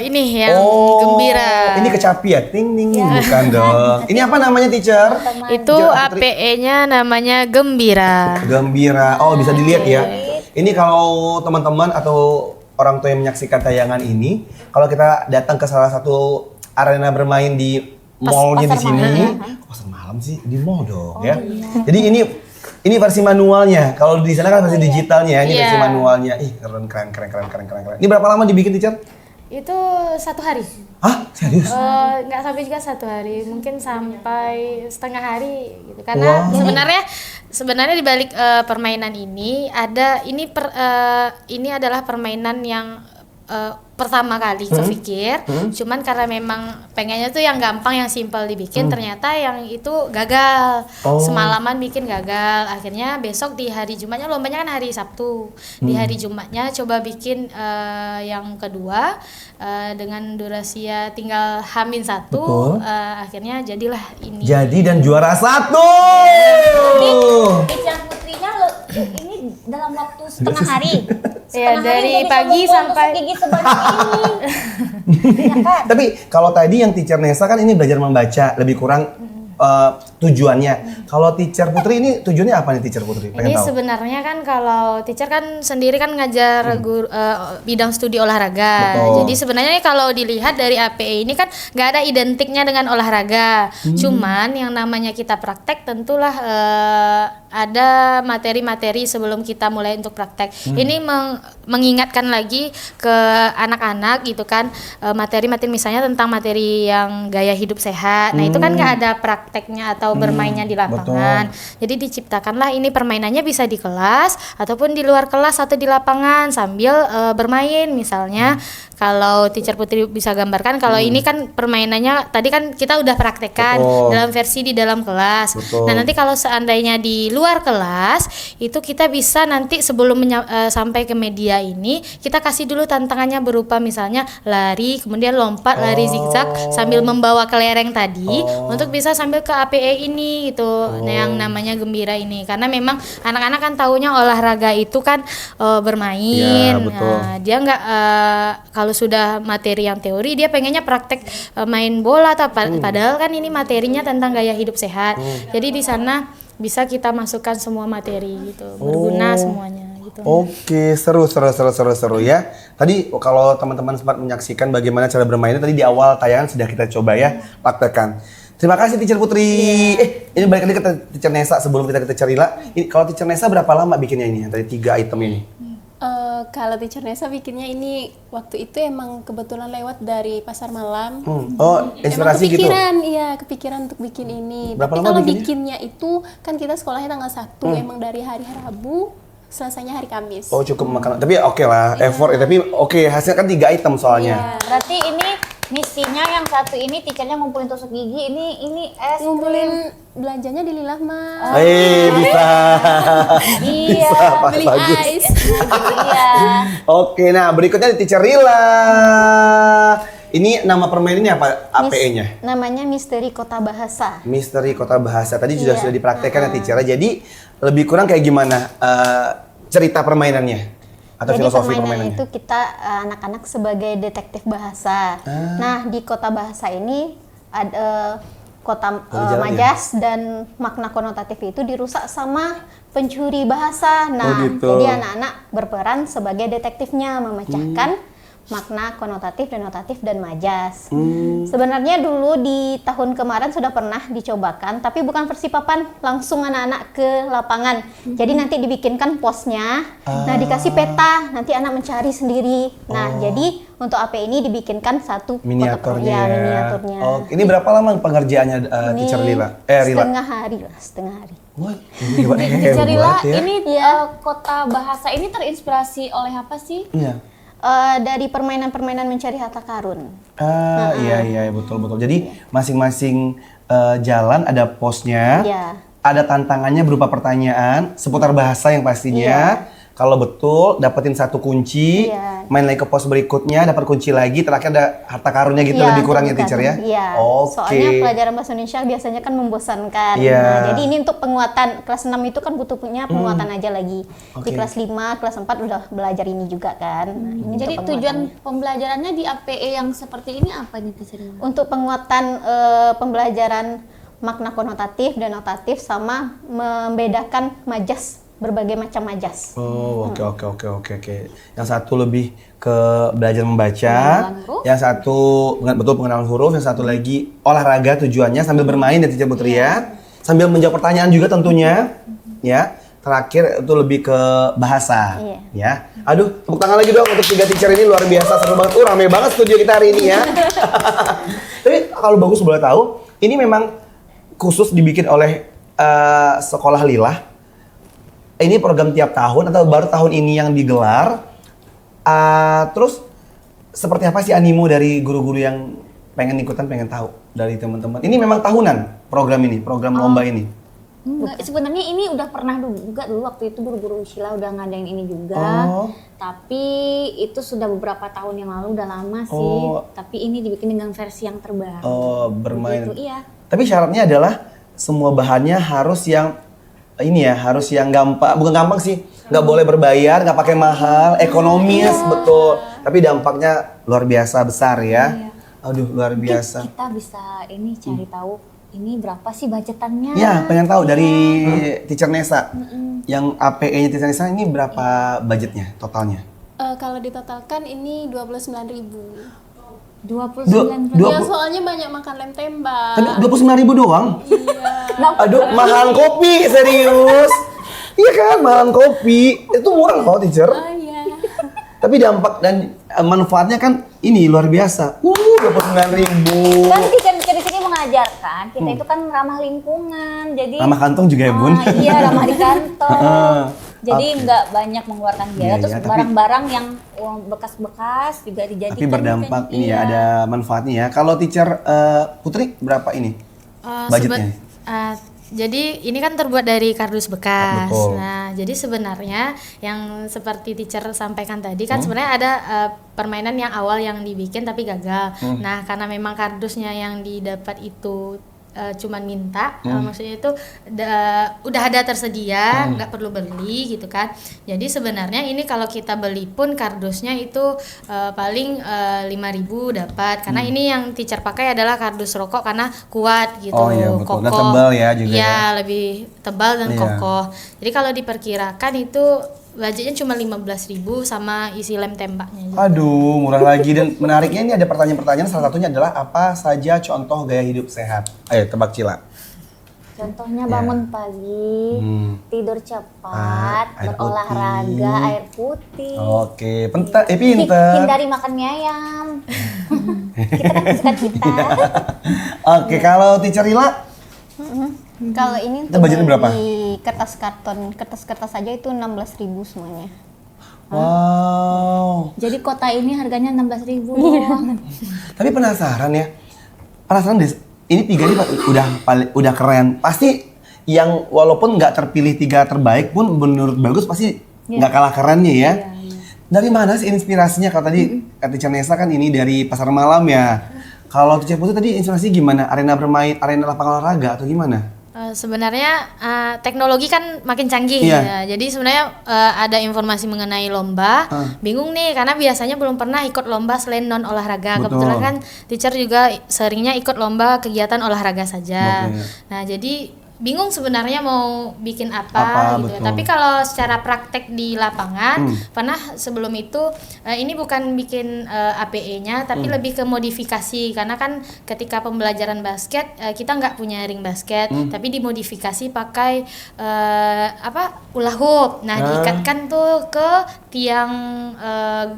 Ini yang Oh, gembira. ini kecapi ya? Ting ting ting. Bukan dong. Ini apa namanya teacher? Itu APE-nya namanya gembira. Gembira. Oh, bisa dilihat ya. Ini kalau teman-teman atau orang tua yang menyaksikan tayangan ini, kalau kita datang ke salah satu arena bermain di mallnya di sini, pasar malam sih di mall dong ya. Jadi ini versi manualnya. Kalau di sana kan versi digitalnya, ini versi Iya. manualnya. Ih, keren. Ini berapa lama dibikin teacher? Itu 1 hari. Hah? Serius? Nggak sampai juga 1 hari, mungkin sampai setengah hari gitu. Karena sebenarnya di balik permainan ini ada ini adalah permainan yang pertama kali kepikir. Cuman karena memang pengennya tuh yang gampang, yang simpel dibikin, ternyata yang itu gagal. Semalaman bikin gagal. Akhirnya besok di hari Jumatnya, lombanya kan hari Sabtu. Di hari Jumatnya coba bikin yang kedua dengan durasi ya tinggal H-1. Akhirnya jadilah ini. Jadi dan juara 1. Teacher Putrinya ini dalam waktu setengah hari. Ya, Setengah hari dari dia bisa pagi ngumpul sampai tusuk gigi sebanyak ini. Iya kan? Tapi kalau tadi yang teacher Nesa kan ini belajar membaca lebih kurang tujuannya. Kalau teacher Putri ini tujuannya apa nih teacher Putri? Pengen Ini tahu. sebenarnya kan kalau teacher kan sendiri kan ngajar bidang studi olahraga. Betul. Jadi sebenarnya kalau dilihat dari APE ini kan nggak ada identiknya dengan olahraga. Cuman yang namanya kita praktek tentulah ada materi-materi sebelum kita mulai untuk praktek. Ini mengingatkan lagi ke anak-anak gitu kan, materi-materi misalnya tentang materi yang gaya hidup sehat. Nah itu kan nggak ada prakteknya atau bermainnya di lapangan. Jadi diciptakanlah ini permainannya bisa di kelas ataupun di luar kelas atau di lapangan sambil bermain. Misalnya kalau teacher Putri bisa gambarkan, kalau ini kan permainannya tadi kan kita udah praktekkan dalam versi di dalam kelas. Nah nanti kalau seandainya di luar kelas itu kita bisa nanti sebelum sampai ke media ini kita kasih dulu tantangannya berupa misalnya lari, kemudian lompat, lari zigzag sambil membawa kelereng tadi untuk bisa sambil ke APE ini gitu, yang namanya Gembira ini. Karena memang anak-anak kan taunya olahraga itu kan bermain. Iya, betul. Nah, dia nggak kalau sudah materi yang teori dia pengennya praktek main bola atau padahal kan ini materinya tentang gaya hidup sehat. Jadi di sana bisa kita masukkan semua materi gitu, berguna semuanya gitu. Oke, seru ya. Tadi kalau teman-teman sempat menyaksikan bagaimana cara bermainnya tadi di awal tayangan sudah kita coba ya praktekkan. Terima kasih Teacher Putri. Ini balik lagi ke Teacher Nesa sebelum kita ke Teacher Lila. Ini kalau Teacher Nesa berapa lama bikinnya ini? Yang tadi 3 item ini. Kalau Teacher Nesa bikinnya ini waktu itu emang kebetulan lewat dari pasar malam. Oh, inspirasi gitu. Iya, kepikiran untuk bikin ini. Berapa Tapi lama kalau bikinnya? bikinnya itu kan kita sekolahnya tanggal 1, emang dari hari Rabu, selesainya hari Kamis. Oh, cukup makan. Tapi oke lah, effort. Tapi oke, hasilnya kan 3 item soalnya. Berarti ini misinya yang satu ini teachernya ngumpulin tusuk gigi, ini es Ngumpulin belanjanya di Lilah Mas. Bisa. Iya, Pak, Beli bagus. ice. iya. Oke, nah berikutnya di Teacher Lila. Ini nama permainannya apa? APE-nya? Namanya Misteri Kota Bahasa. Misteri Kota Bahasa. Tadi sudah Iya. dipraktekkan ya Teacher. Jadi lebih kurang kayak gimana cerita permainannya? Atau Jadi filosofi permainan permainannya? itu kita anak-anak sebagai detektif bahasa. Nah, di Kota Bahasa ini ada kota jalan majas dan makna konotatif itu dirusak sama pencuri bahasa. Nah, gitu. jadi anak-anak berperan sebagai detektifnya memecahkan makna konotatif, denotatif, dan majas. Sebenarnya dulu di tahun kemarin sudah pernah dicobakan, tapi bukan versi papan, langsung anak-anak ke lapangan. Jadi nanti dibikinkan posnya, nah dikasih peta, nanti anak mencari sendiri. Nah, jadi untuk AP ini dibikinkan satu Miniaturnya. ya, miniaturnya. Oh, ini berapa lama pengerjaannya Teacher Lila? Rila. Setengah hari lah, setengah hari. Wah, ini Teacher Lila, hebat ya. ini Kota Bahasa ini terinspirasi oleh apa sih? Iya. Dari permainan-permainan mencari harta karun. Iya betul. Jadi masing-masing jalan ada posnya, Iya. ada tantangannya berupa pertanyaan seputar bahasa yang pastinya. Kalau betul dapetin satu kunci, Iya. main lagi ke pos berikutnya dapat kunci lagi, terakhir ada harta karunnya gitu lebih kurang ya Teacher ya. Iya. Oke. Soalnya pelajaran bahasa Indonesia biasanya kan membosankan. Iya. Nah, jadi ini untuk penguatan kelas 6 itu kan butuh punya penguatan aja lagi. Di Oke. kelas 5, kelas 4 udah belajar ini juga kan. Nah, ini Jadi untuk tujuan penguatannya. pembelajarannya di APE yang seperti ini apa nih Teacher Lila? Untuk penguatan pembelajaran makna konotatif, denotatif sama membedakan majas, berbagai macam majas. Oh, oke. Yang satu lebih ke belajar membaca, yang satu pengenalan huruf, yang satu lagi olahraga tujuannya sambil bermain ya Teacher Putri ya. Sambil menjawab pertanyaan juga tentunya. Ya. Terakhir itu lebih ke bahasa. Iya. Ya. Aduh, tepuk tangan lagi dong untuk 3 teacher ini luar biasa seru banget. Rame banget studio kita hari ini ya. Tapi kalau bagus boleh tahu, ini memang khusus dibikin oleh Sekolah Lila. Ini program tiap tahun atau baru tahun ini yang digelar? Terus seperti apa sih animo dari guru-guru yang pengen ikutan, pengen tahu dari teman-teman? Ini memang tahunan program ini, program lomba ini. Enggak, sebenarnya ini udah pernah juga dulu waktu itu guru-guru Sheila udah ngadain ini juga. Oh. Tapi itu sudah beberapa tahun yang lalu, udah lama sih. Oh. Tapi ini dibikin dengan versi yang terbaru. Oh, bermain. Begitu, iya. Tapi syaratnya adalah semua bahannya harus yang ini ya, harus yang gampang, bukan gampang sih, nggak boleh berbayar, nggak pakai mahal, ekonomis betul. Tapi dampaknya luar biasa besar ya. Aduh, luar biasa. Kita bisa ini cari tahu ini berapa sih budgetannya? Ya, pengen tahu dari Teacher Nesa. Yang APE-nya Teacher Nesa ini berapa budgetnya totalnya? Kalau ditotalkan ini 29.000. 29 Dua- Ya soalnya banyak makan lem tembak. Tapi 29.000 doang? Iya. Aduh, mahal kopi, serius. Iya kan, mahal kopi. Itu murah loh, Teacher. Oh iya. Tapi dampak dan manfaatnya kan ini luar biasa. 29.000. Kan teacher di sini mengajarkan kita itu kan ramah lingkungan. Jadi Ramah kantong juga ya, Bun? Iya, ramah di kantong. Jadi Oke. nggak banyak mengeluarkan biaya. Iya, Terus iya, tapi- barang-barang yang bekas-bekas juga dijadikan. Tapi berdampak mungkin. ini ya, ada manfaatnya ya. Kalau Teacher Putri berapa ini budgetnya? Jadi ini kan terbuat dari kardus bekas. Betul. Nah, jadi sebenarnya yang seperti teacher sampaikan tadi kan sebenarnya ada permainan yang awal yang dibikin tapi gagal. Nah, karena memang kardusnya yang didapat itu cuman minta, maksudnya itu udah ada tersedia, nggak perlu beli gitu kan. Jadi sebenarnya ini kalau kita beli pun kardusnya itu paling 5.000 dapat, karena ini yang teacher pakai adalah kardus rokok karena kuat gitu, Oh iya, betul. Dan kokoh. tebal ya juga Iya, ya. lebih tebal dan Iya. kokoh. Jadi kalau diperkirakan itu budgetnya cuma 15.000 sama isi lem tembaknya juga. Aduh, murah lagi. Dan menariknya ini ada pertanyaan-pertanyaan, salah satunya adalah apa saja contoh gaya hidup sehat? Ayo tebak Cila. Contohnya bangun pagi, tidur cepat, air berolahraga, putih. air putih. Oke, pinter. Hindari makan mie ayam. Kita kan kesukaan kita. Oke, kalau teacher Ila, Kalau ini Itu budgetnya berapa? di kertas karton, kertas saja itu 16.000 semuanya. wow. Jadi kota ini harganya 16.000 doang. Tapi penasaran ya, penasaran deh. Ini 3 ini udah keren. Pasti yang walaupun nggak terpilih 3 terbaik pun menurut bagus pasti nggak kalah kerennya ya. Dari mana sih inspirasinya? Kalau tadi Teacher Nesa kan ini dari pasar malam ya. Kalau Teacher Putri tadi inspirasinya gimana? Arena bermain, arena lapangan olahraga atau gimana? Sebenarnya teknologi kan makin canggih Iya. ya. Jadi sebenarnya ada informasi mengenai lomba. Bingung nih karena biasanya belum pernah ikut lomba selain non olahraga. Betul. Kebetulan kan teacher juga seringnya ikut lomba kegiatan olahraga saja. Oke. Nah, jadi bingung sebenarnya mau bikin Apa, apa gitu. betul. Tapi kalau secara praktek di lapangan pernah sebelum itu ini bukan bikin APE-nya tapi lebih ke modifikasi, karena kan ketika pembelajaran basket kita nggak punya ring basket tapi dimodifikasi pakai hula hoop. Nah, diikatkan tuh ke tiang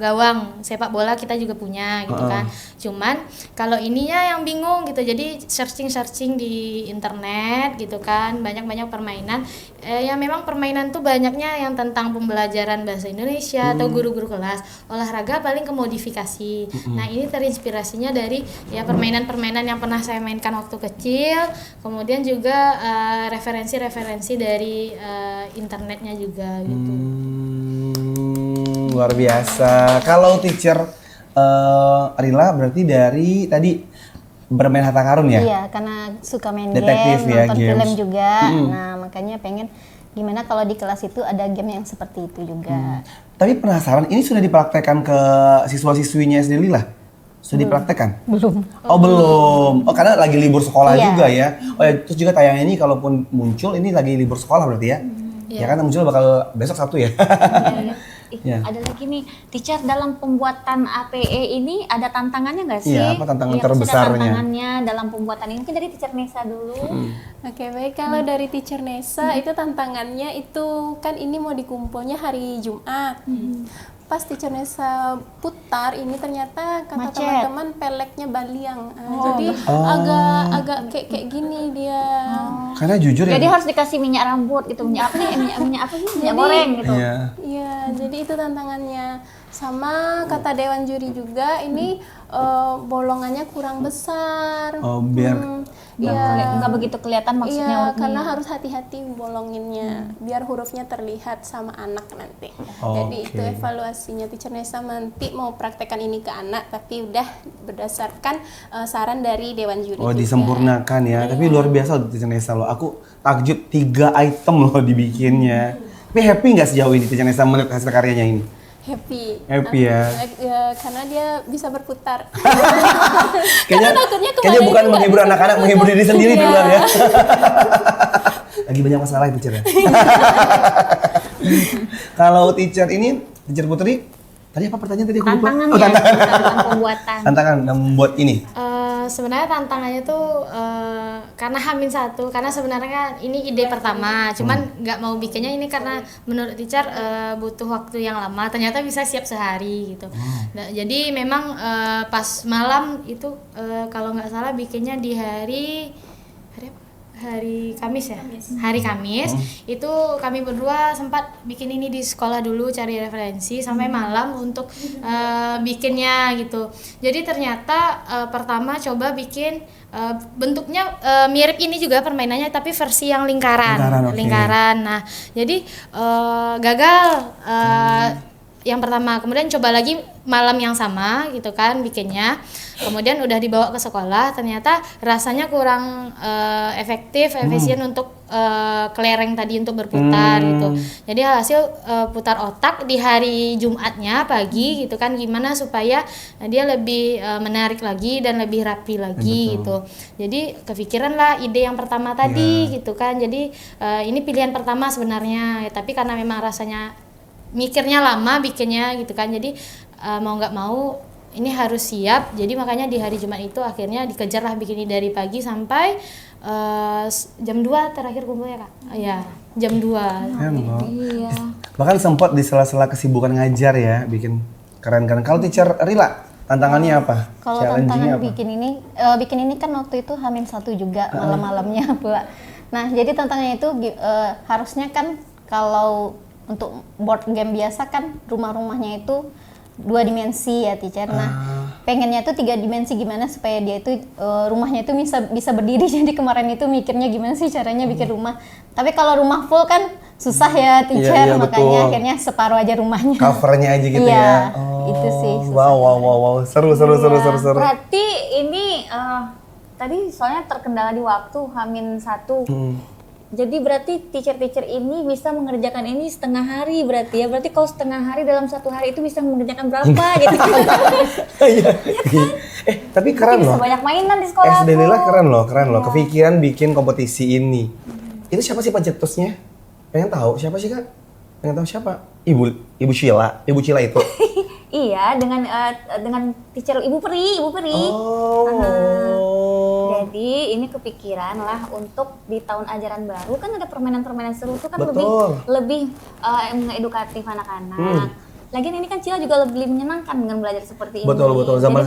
gawang sepak bola kita juga punya gitu kan. Cuman kalau ininya yang bingung gitu. Jadi searching di internet gitu kan, banyak permainan yang memang permainan tuh banyaknya yang tentang pembelajaran bahasa Indonesia atau guru-guru kelas. Olahraga paling ke modifikasi. Nah, ini terinspirasinya dari ya permainan-permainan yang pernah saya mainkan waktu kecil, kemudian juga referensi-referensi dari internetnya juga gitu. Luar biasa. Kalau Teacher Rila berarti dari tadi bermain harta karun ya? Iya, karena suka main Detektif game, ya, nonton games. film juga. Nah, makanya pengen gimana kalau di kelas itu ada game yang seperti itu juga. Tapi penasaran, ini sudah dipraktekkan ke siswa-siswinya SD Lila? Sudah dipraktekkan? Belum. Oh belum. Oh karena lagi libur sekolah Iya. juga ya. Oh ya, terus juga tayang ini kalaupun muncul ini lagi libur sekolah berarti ya? Ya kan muncul bakal besok Sabtu ya. Ya. Ada lagi nih, teacher dalam pembuatan APE ini ada tantangannya nggak sih? Iya, apa tantangan Iya, pasti ada terbesarnya? tantangannya dalam pembuatan ini. Mungkin dari teacher Nesa dulu. Oke, baik. Kalau dari teacher Nesa itu tantangannya itu kan ini mau dikumpulnya hari Jumat. Pas teacher Nesa putar ini ternyata kata Macet. teman-teman peleknya baliang. Jadi agak kayak gini dia. Karena jujur Jadi ya. harus dikasih minyak rambut gitu, minyak apa nih? Minyak apa sih? Minyak goreng gitu. Iya. Iya, jadi itu tantangannya. Sama kata Dewan Juri juga ini bolongannya kurang besar. Oh biar Nggak begitu kelihatan maksudnya Iya, hurufnya. karena harus hati-hati bolonginnya biar hurufnya terlihat sama anak nanti. Jadi itu Oke. evaluasinya teacher Nesa nanti mau praktekkan ini ke anak tapi udah berdasarkan saran dari Dewan Juri. Oh juga. disempurnakan ya. Tapi luar biasa loh Teacher Nesa loh. Aku takjub 3 item loh dibikinnya. Tapi happy nggak sejauh ini Teacher Nesa melihat hasil karyanya ini? Happy. Happy ya. Karena dia bisa berputar. Kayaknya, takutnya kemana kayaknya bukan itu menghibur anak-anak, menghibur diri sendiri di luar ya. Lagi banyak masalah ya teacher ya. Kalau teacher ini, Teacher Putri, tadi apa pertanyaan tadi aku lupa? Tantangannya Oh, tantangan. dalam pembuatan. Tantangan dalam membuat ini. Sebenarnya tantangannya tuh karena H-1, karena sebenarnya kan ini ide pertama, cuman nggak mau bikinnya ini karena menurut teacher butuh waktu yang lama, ternyata bisa siap sehari gitu. Nah, jadi memang pas malam itu kalau nggak salah bikinnya di hari Kamis ya, hari Kamis itu kami berdua sempat bikin ini di sekolah dulu, cari referensi sampai malam untuk bikinnya gitu. Jadi ternyata pertama coba bikin bentuknya mirip ini juga permainannya tapi versi yang lingkaran. Lingkaran, oke. Nah jadi gagal yang pertama, kemudian coba lagi malam yang sama gitu kan bikinnya. Kemudian udah dibawa ke sekolah, ternyata rasanya kurang efisien untuk kelereng tadi untuk berputar gitu. Jadi hasil putar otak di hari Jumatnya pagi gitu kan, gimana supaya dia lebih menarik lagi dan lebih rapi lagi gitu. Jadi kepikiran lah ide yang pertama tadi gitu kan. Jadi ini pilihan pertama sebenarnya, tapi karena memang rasanya mikirnya lama bikinnya gitu kan, jadi mau nggak mau ini harus siap. Jadi makanya di hari Jumat itu akhirnya dikejar lah bikin ini dari pagi sampai jam 2 terakhir kumpulnya Kak. Ya, jam 2. Iya. Bahkan sempat di sela-sela kesibukan ngajar ya, bikin keren-keren. Kalau teacher Rila, tantangannya apa? Kalau tantangan bikin ini kan waktu itu H-1 juga malam-malamnya Bu. Nah, jadi tantangannya itu harusnya kan kalau untuk board game biasa kan rumah-rumahnya itu 2 dimensi ya teacher. Nah, pengennya tuh 3 dimensi, gimana supaya dia itu rumahnya itu bisa berdiri. Jadi kemarin itu mikirnya gimana sih caranya bikin rumah. Tapi kalau rumah full kan susah ya teacher, Iya, makanya betul. akhirnya separuh aja rumahnya. Covernya aja gitu Iya, ya. itu sih susah. Wow. Seru. Berarti ini tadi soalnya terkendala di waktu H-1. Jadi berarti teacher-teacher ini bisa mengerjakan ini setengah hari berarti ya. Berarti kalau setengah hari dalam 1 hari itu bisa mengerjakan berapa gitu. Iya. Tapi keren Bisa loh. banyak mainan di sekolah. SD Lila keren loh. Kepikiran bikin kompetisi ini. Itu siapa sih pencetusnya? Pengen tahu siapa sih Kak? Pengen tahu siapa? Ibu Sheila itu. Iya, dengan teacher Ibu Peri. Jadi ini kepikiran lah untuk di tahun ajaran baru kan ada permainan-permainan seru tuh kan Betul. lebih edukatif anak-anak. Lagian ini kan Cila juga lebih menyenangkan dengan belajar seperti ini. Betul. Zaman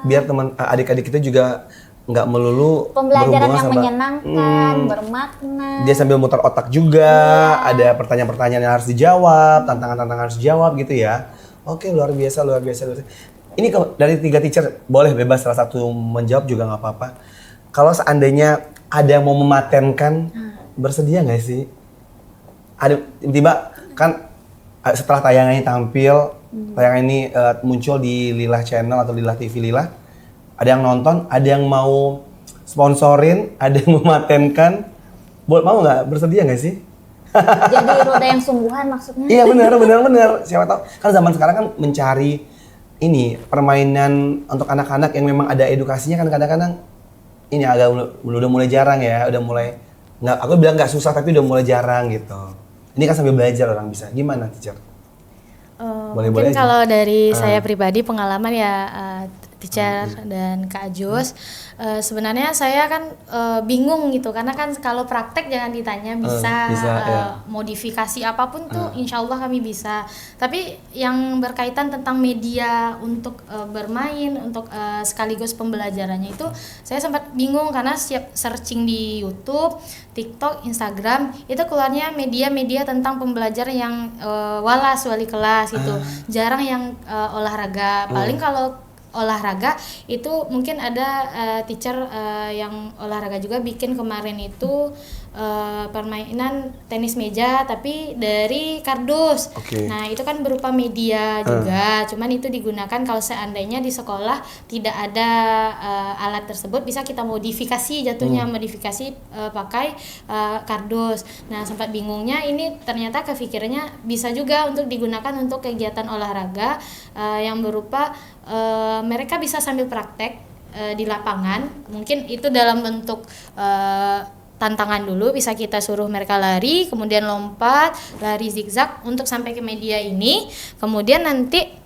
biar teman adik-adik kita juga nggak melulu Pembelajaran berhubungan yang sama menyenangkan, bermakna. dia sambil muter otak juga, ada pertanyaan-pertanyaan yang harus dijawab, tantangan-tantangan harus dijawab gitu ya. Oke, luar biasa. Ini dari 3 teacher, boleh bebas salah satu menjawab juga nggak apa-apa. Kalau seandainya ada yang mau mematenkan, bersedia nggak sih? Ada tiba-tiba kan setelah tayangan ini tampil, tayangan ini muncul di Lila Channel atau Lila TV Lila, ada yang nonton, ada yang mau sponsorin, ada yang mematenkan, mau nggak? Bersedia nggak sih? Jadi roda yang sungguhan maksudnya. Iya benar. Siapa tahu kan zaman sekarang kan mencari ini permainan untuk anak-anak yang memang ada edukasinya kan kadang-kadang ini agak udah mulai jarang ya, udah mulai nggak, aku bilang nggak susah tapi udah mulai jarang gitu. Ini kan sambil belajar orang bisa. Gimana teacher? Boleh Mungkin aja. kalau dari saya pribadi pengalaman ya teacher dan Kak Jus, sebenarnya saya kan bingung gitu karena kan kalau praktek jangan ditanya bisa ya. modifikasi apapun tuh insya Allah kami bisa, tapi yang berkaitan tentang media untuk bermain untuk sekaligus pembelajarannya itu saya sempat bingung karena setiap searching di YouTube, TikTok, Instagram itu keluarnya media-media tentang pembelajaran yang wali kelas gitu, jarang yang olahraga. Paling kalau olahraga itu mungkin ada teacher yang olahraga juga bikin kemarin itu permainan tenis meja tapi dari kardus. Nah itu kan berupa media juga, cuman itu digunakan kalau seandainya di sekolah tidak ada alat tersebut bisa kita modifikasi jatuhnya, modifikasi pakai kardus. Nah sempat bingungnya ini ternyata kepikirannya bisa juga untuk digunakan untuk kegiatan olahraga yang berupa mereka bisa sambil praktek di lapangan, mungkin itu dalam bentuk tantangan dulu, bisa kita suruh mereka lari, kemudian lompat, lari zigzag untuk sampai ke media ini, kemudian nanti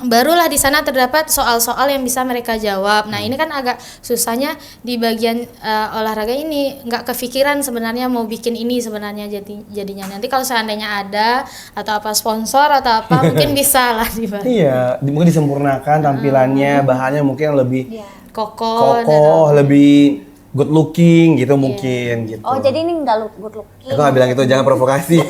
barulah di sana terdapat soal-soal yang bisa mereka jawab. Nah ini kan agak susahnya di bagian olahraga ini, nggak kepikiran sebenarnya mau bikin ini sebenarnya jadinya. Nanti kalau seandainya ada atau apa sponsor atau apa mungkin bisa lah dibantu. Iya, mungkin disempurnakan tampilannya, bahannya mungkin lebih kokoh, lebih good looking gitu mungkin gitu. Oh jadi ini nggak good looking. Aku nggak bilang itu, jangan provokasi.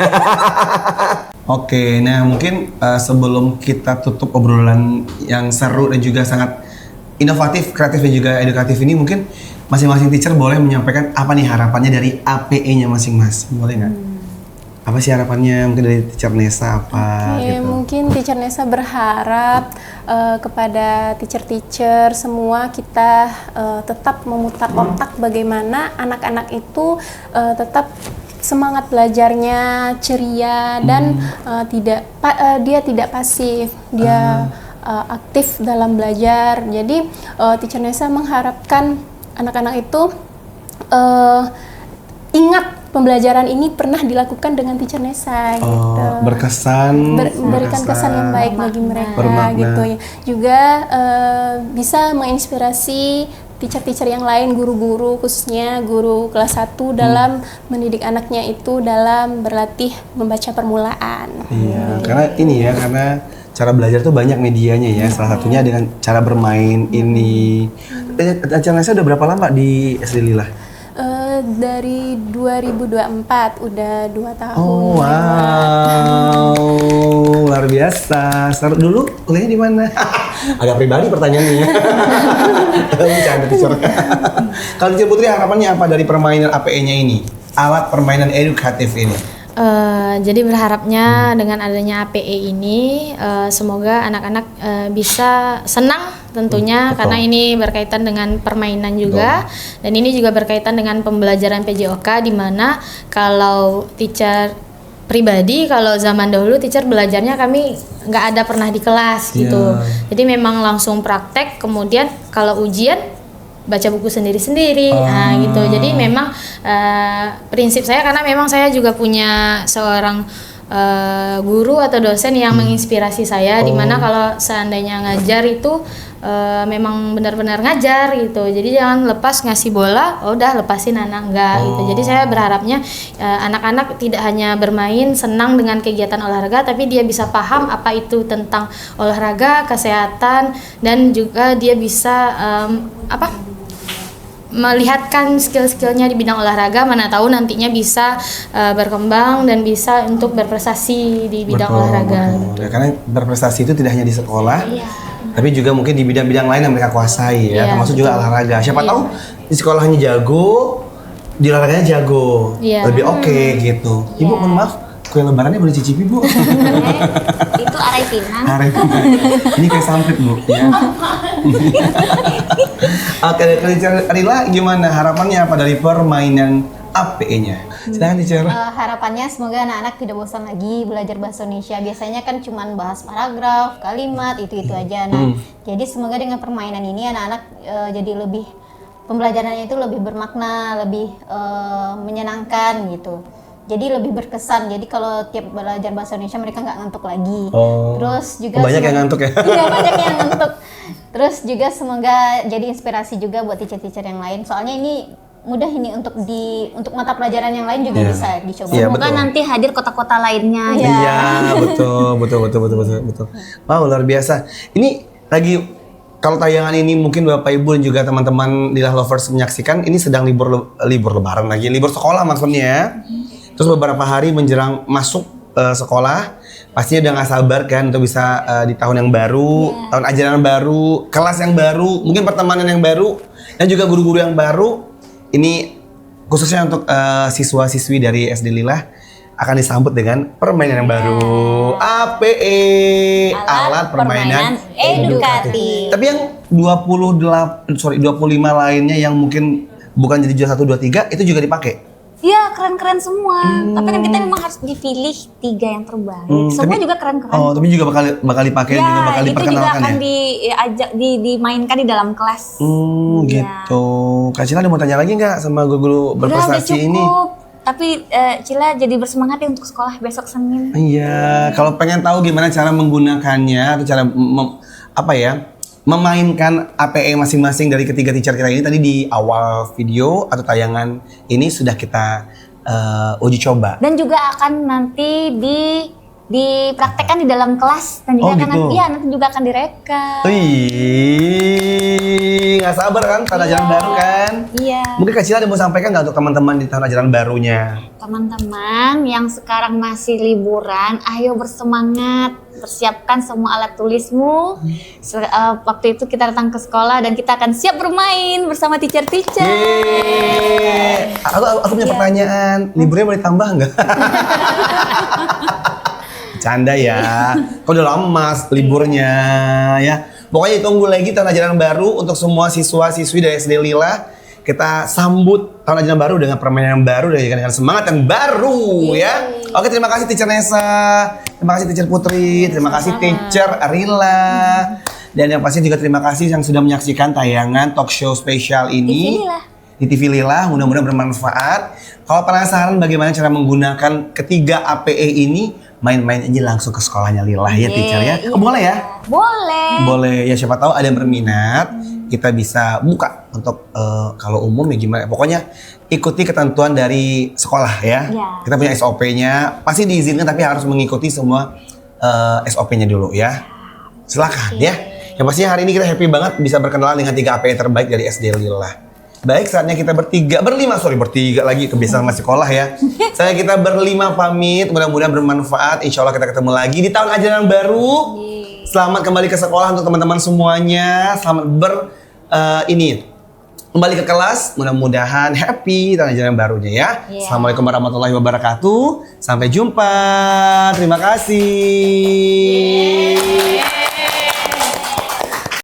Oke, nah mungkin sebelum kita tutup obrolan yang seru dan juga sangat inovatif, kreatif dan juga edukatif ini, mungkin masing-masing teacher boleh menyampaikan apa nih harapannya dari APE-nya masing-masing, boleh nggak? Apa sih harapannya mungkin dari Teacher Nesa apa gitu? Mungkin Teacher Nesa berharap kepada teacher-teacher semua kita tetap memutar otak bagaimana anak-anak itu tetap semangat belajarnya, ceria dan dia tidak pasif, dia aktif dalam belajar. Jadi Teacher Nesa mengharapkan anak-anak itu ingat pembelajaran ini pernah dilakukan dengan Teacher Nesa gitu. Memberikan kesan yang baik bagi mereka gitu ya. Juga bisa menginspirasi teacher-teacher yang lain, guru-guru khususnya guru kelas 1 dalam mendidik anaknya itu dalam berlatih membaca permulaan. Iya, karena cara belajar tuh banyak medianya ya. Salah satunya dengan cara bermain ini. Teacher Nesa udah berapa lama di SD Lila? Dari 2024 udah 2 tahun. Oh wow, luar biasa. Dulu kuliahnya di mana? Agak pribadi pertanyaannya. Bercanda teacher. Kalau Teacher Putri harapannya apa dari permainan APE-nya ini? Alat permainan edukatif ini. Jadi berharapnya dengan adanya APE ini semoga anak-anak bisa senang tentunya. Betul. Karena ini berkaitan dengan permainan juga. Dan ini juga berkaitan dengan pembelajaran PJOK di mana kalau teacher pribadi, kalau zaman dahulu teacher belajarnya kami nggak ada pernah di kelas gitu. Jadi memang langsung praktek, kemudian kalau ujian baca buku sendiri-sendiri, nah gitu. Jadi memang prinsip saya, karena memang saya juga punya seorang guru atau dosen yang menginspirasi saya, dimana kalau seandainya ngajar itu memang benar-benar ngajar gitu. Jadi jangan lepas ngasih bola, udah lepasin anak, enggak gitu. Jadi saya berharapnya anak-anak tidak hanya bermain senang dengan kegiatan olahraga, tapi dia bisa paham apa itu tentang olahraga, kesehatan, dan juga dia bisa melihatkan skill-skillnya di bidang olahraga, mana tahu nantinya bisa berkembang dan bisa untuk berprestasi di bidang olahraga. Betul. Ya, karena berprestasi itu tidak hanya di sekolah, tapi juga mungkin di bidang-bidang lain yang mereka kuasai ya, termasuk juga olahraga. Siapa tahu di sekolahnya jago, di olahraganya jago, lebih oke gitu. Ibu mohon maaf, kue lebarannya boleh cicipi Bu? Itu arai pinang. Ini kayak sampit Bu ya. Oke, Teacher Rila gimana harapannya apa dari permainan APE-nya? Silakan Teacher. Harapannya semoga anak-anak tidak bosan lagi belajar bahasa Indonesia. Biasanya kan cuman bahas paragraf, kalimat, itu aja. Nah, jadi semoga dengan permainan ini anak-anak jadi lebih, pembelajarannya itu lebih bermakna, lebih menyenangkan gitu. Jadi lebih berkesan. Jadi kalau tiap belajar bahasa Indonesia mereka nggak ngantuk lagi. Terus juga banyak yang ngantuk ya? Iya, banyak yang ngantuk. Terus juga semoga jadi inspirasi juga buat teacher-teacher yang lain. Soalnya ini mudah ini untuk mata pelajaran yang lain juga bisa dicoba. Iya, Semoga nanti hadir kota-kota lainnya. Iya, betul. Wow, luar biasa. Ini lagi, kalau tayangan ini mungkin Bapak Ibu dan juga teman-teman Lila Lovers menyaksikan, ini sedang libur lebaran lagi, libur sekolah maksudnya. Terus beberapa hari menjelang masuk sekolah, pastinya udah gak sabar kan untuk bisa di tahun yang baru, tahun ajaran baru, kelas yang baru, mungkin pertemanan yang baru, dan juga guru-guru yang baru. Ini khususnya untuk siswa-siswi dari SD Lila akan disambut dengan permainan yang baru, APE, alat permainan edukatif. Tapi yang 25 lainnya yang mungkin bukan jadi juara 1, 2, 3 itu juga dipakai. Iya, keren-keren semua. Tapi kan kita memang harus dipilih 3 yang terbaik. Semua juga keren-keren. Oh, tapi juga bakal dipakai ya, juga bakal diperkenalkan itu juga akan ya. dimainkan di dalam kelas. Gitu. Kak Cila ada mau tanya lagi nggak sama guru-guru berprestasi udah ini? cukup. Tapi Cila jadi bersemangat ya untuk sekolah besok Senin. Iya, kalau pengen tahu gimana cara menggunakannya atau cara memainkan APE masing-masing dari ketiga teacher kita ini, tadi di awal video atau tayangan ini sudah kita uji coba. Dan juga akan nanti di dipraktekkan di dalam kelas dan juga Oh, gitu. nanti juga akan direkam. Wih, nggak sabar kan tahun ajaran baru kan? Iya. Mungkin Kak Cila ada mau sampaikan nggak untuk teman-teman di tahun ajaran barunya? Teman-teman yang sekarang masih liburan, ayo bersemangat, persiapkan semua alat tulismu. Waktu itu kita datang ke sekolah dan kita akan siap bermain bersama teacher-teacher. Yeay. Aku punya pertanyaan, liburnya boleh tambah nggak? Canda ya, kau udah lama mas liburnya ya. Pokoknya tunggu lagi tahun ajaran baru untuk semua siswa-siswi dari SD Lila. Kita sambut tahun ajaran baru dengan permainan yang baru dan dengan semangat yang baru ya. Oke, terima kasih Teacher Nesa, terima kasih Teacher Putri, terima kasih Teacher Arila. Dan yang pasti juga terima kasih yang sudah menyaksikan tayangan talk show spesial ini di TV Lila. Mudah-mudahan bermanfaat. Kalau penasaran bagaimana cara menggunakan ketiga APE ini, main-main aja langsung ke sekolahnya Lila ya Teacher ya. Oh, boleh ya? Boleh. Boleh ya, siapa tahu ada yang berminat, kita bisa buka untuk kalau umum ya gimana. Pokoknya ikuti ketentuan dari sekolah ya. Kita punya SOP-nya, pasti diizinkan tapi harus mengikuti semua SOP-nya dulu ya. Silakan ya. Yang pastinya hari ini kita happy banget bisa berkenalan dengan 3 APE terbaik dari SD Lila. Baik, saatnya kita bertiga lagi, kebiasaan masih sekolah ya. Saya kita berlima pamit, mudah-mudahan bermanfaat. Insya Allah kita ketemu lagi di tahun ajaran baru. Selamat kembali ke sekolah untuk teman-teman semuanya. Selamat kembali ke kelas. Mudah-mudahan happy tahun ajaran barunya ya. Assalamualaikum warahmatullahi wabarakatuh. Sampai jumpa. Terima kasih.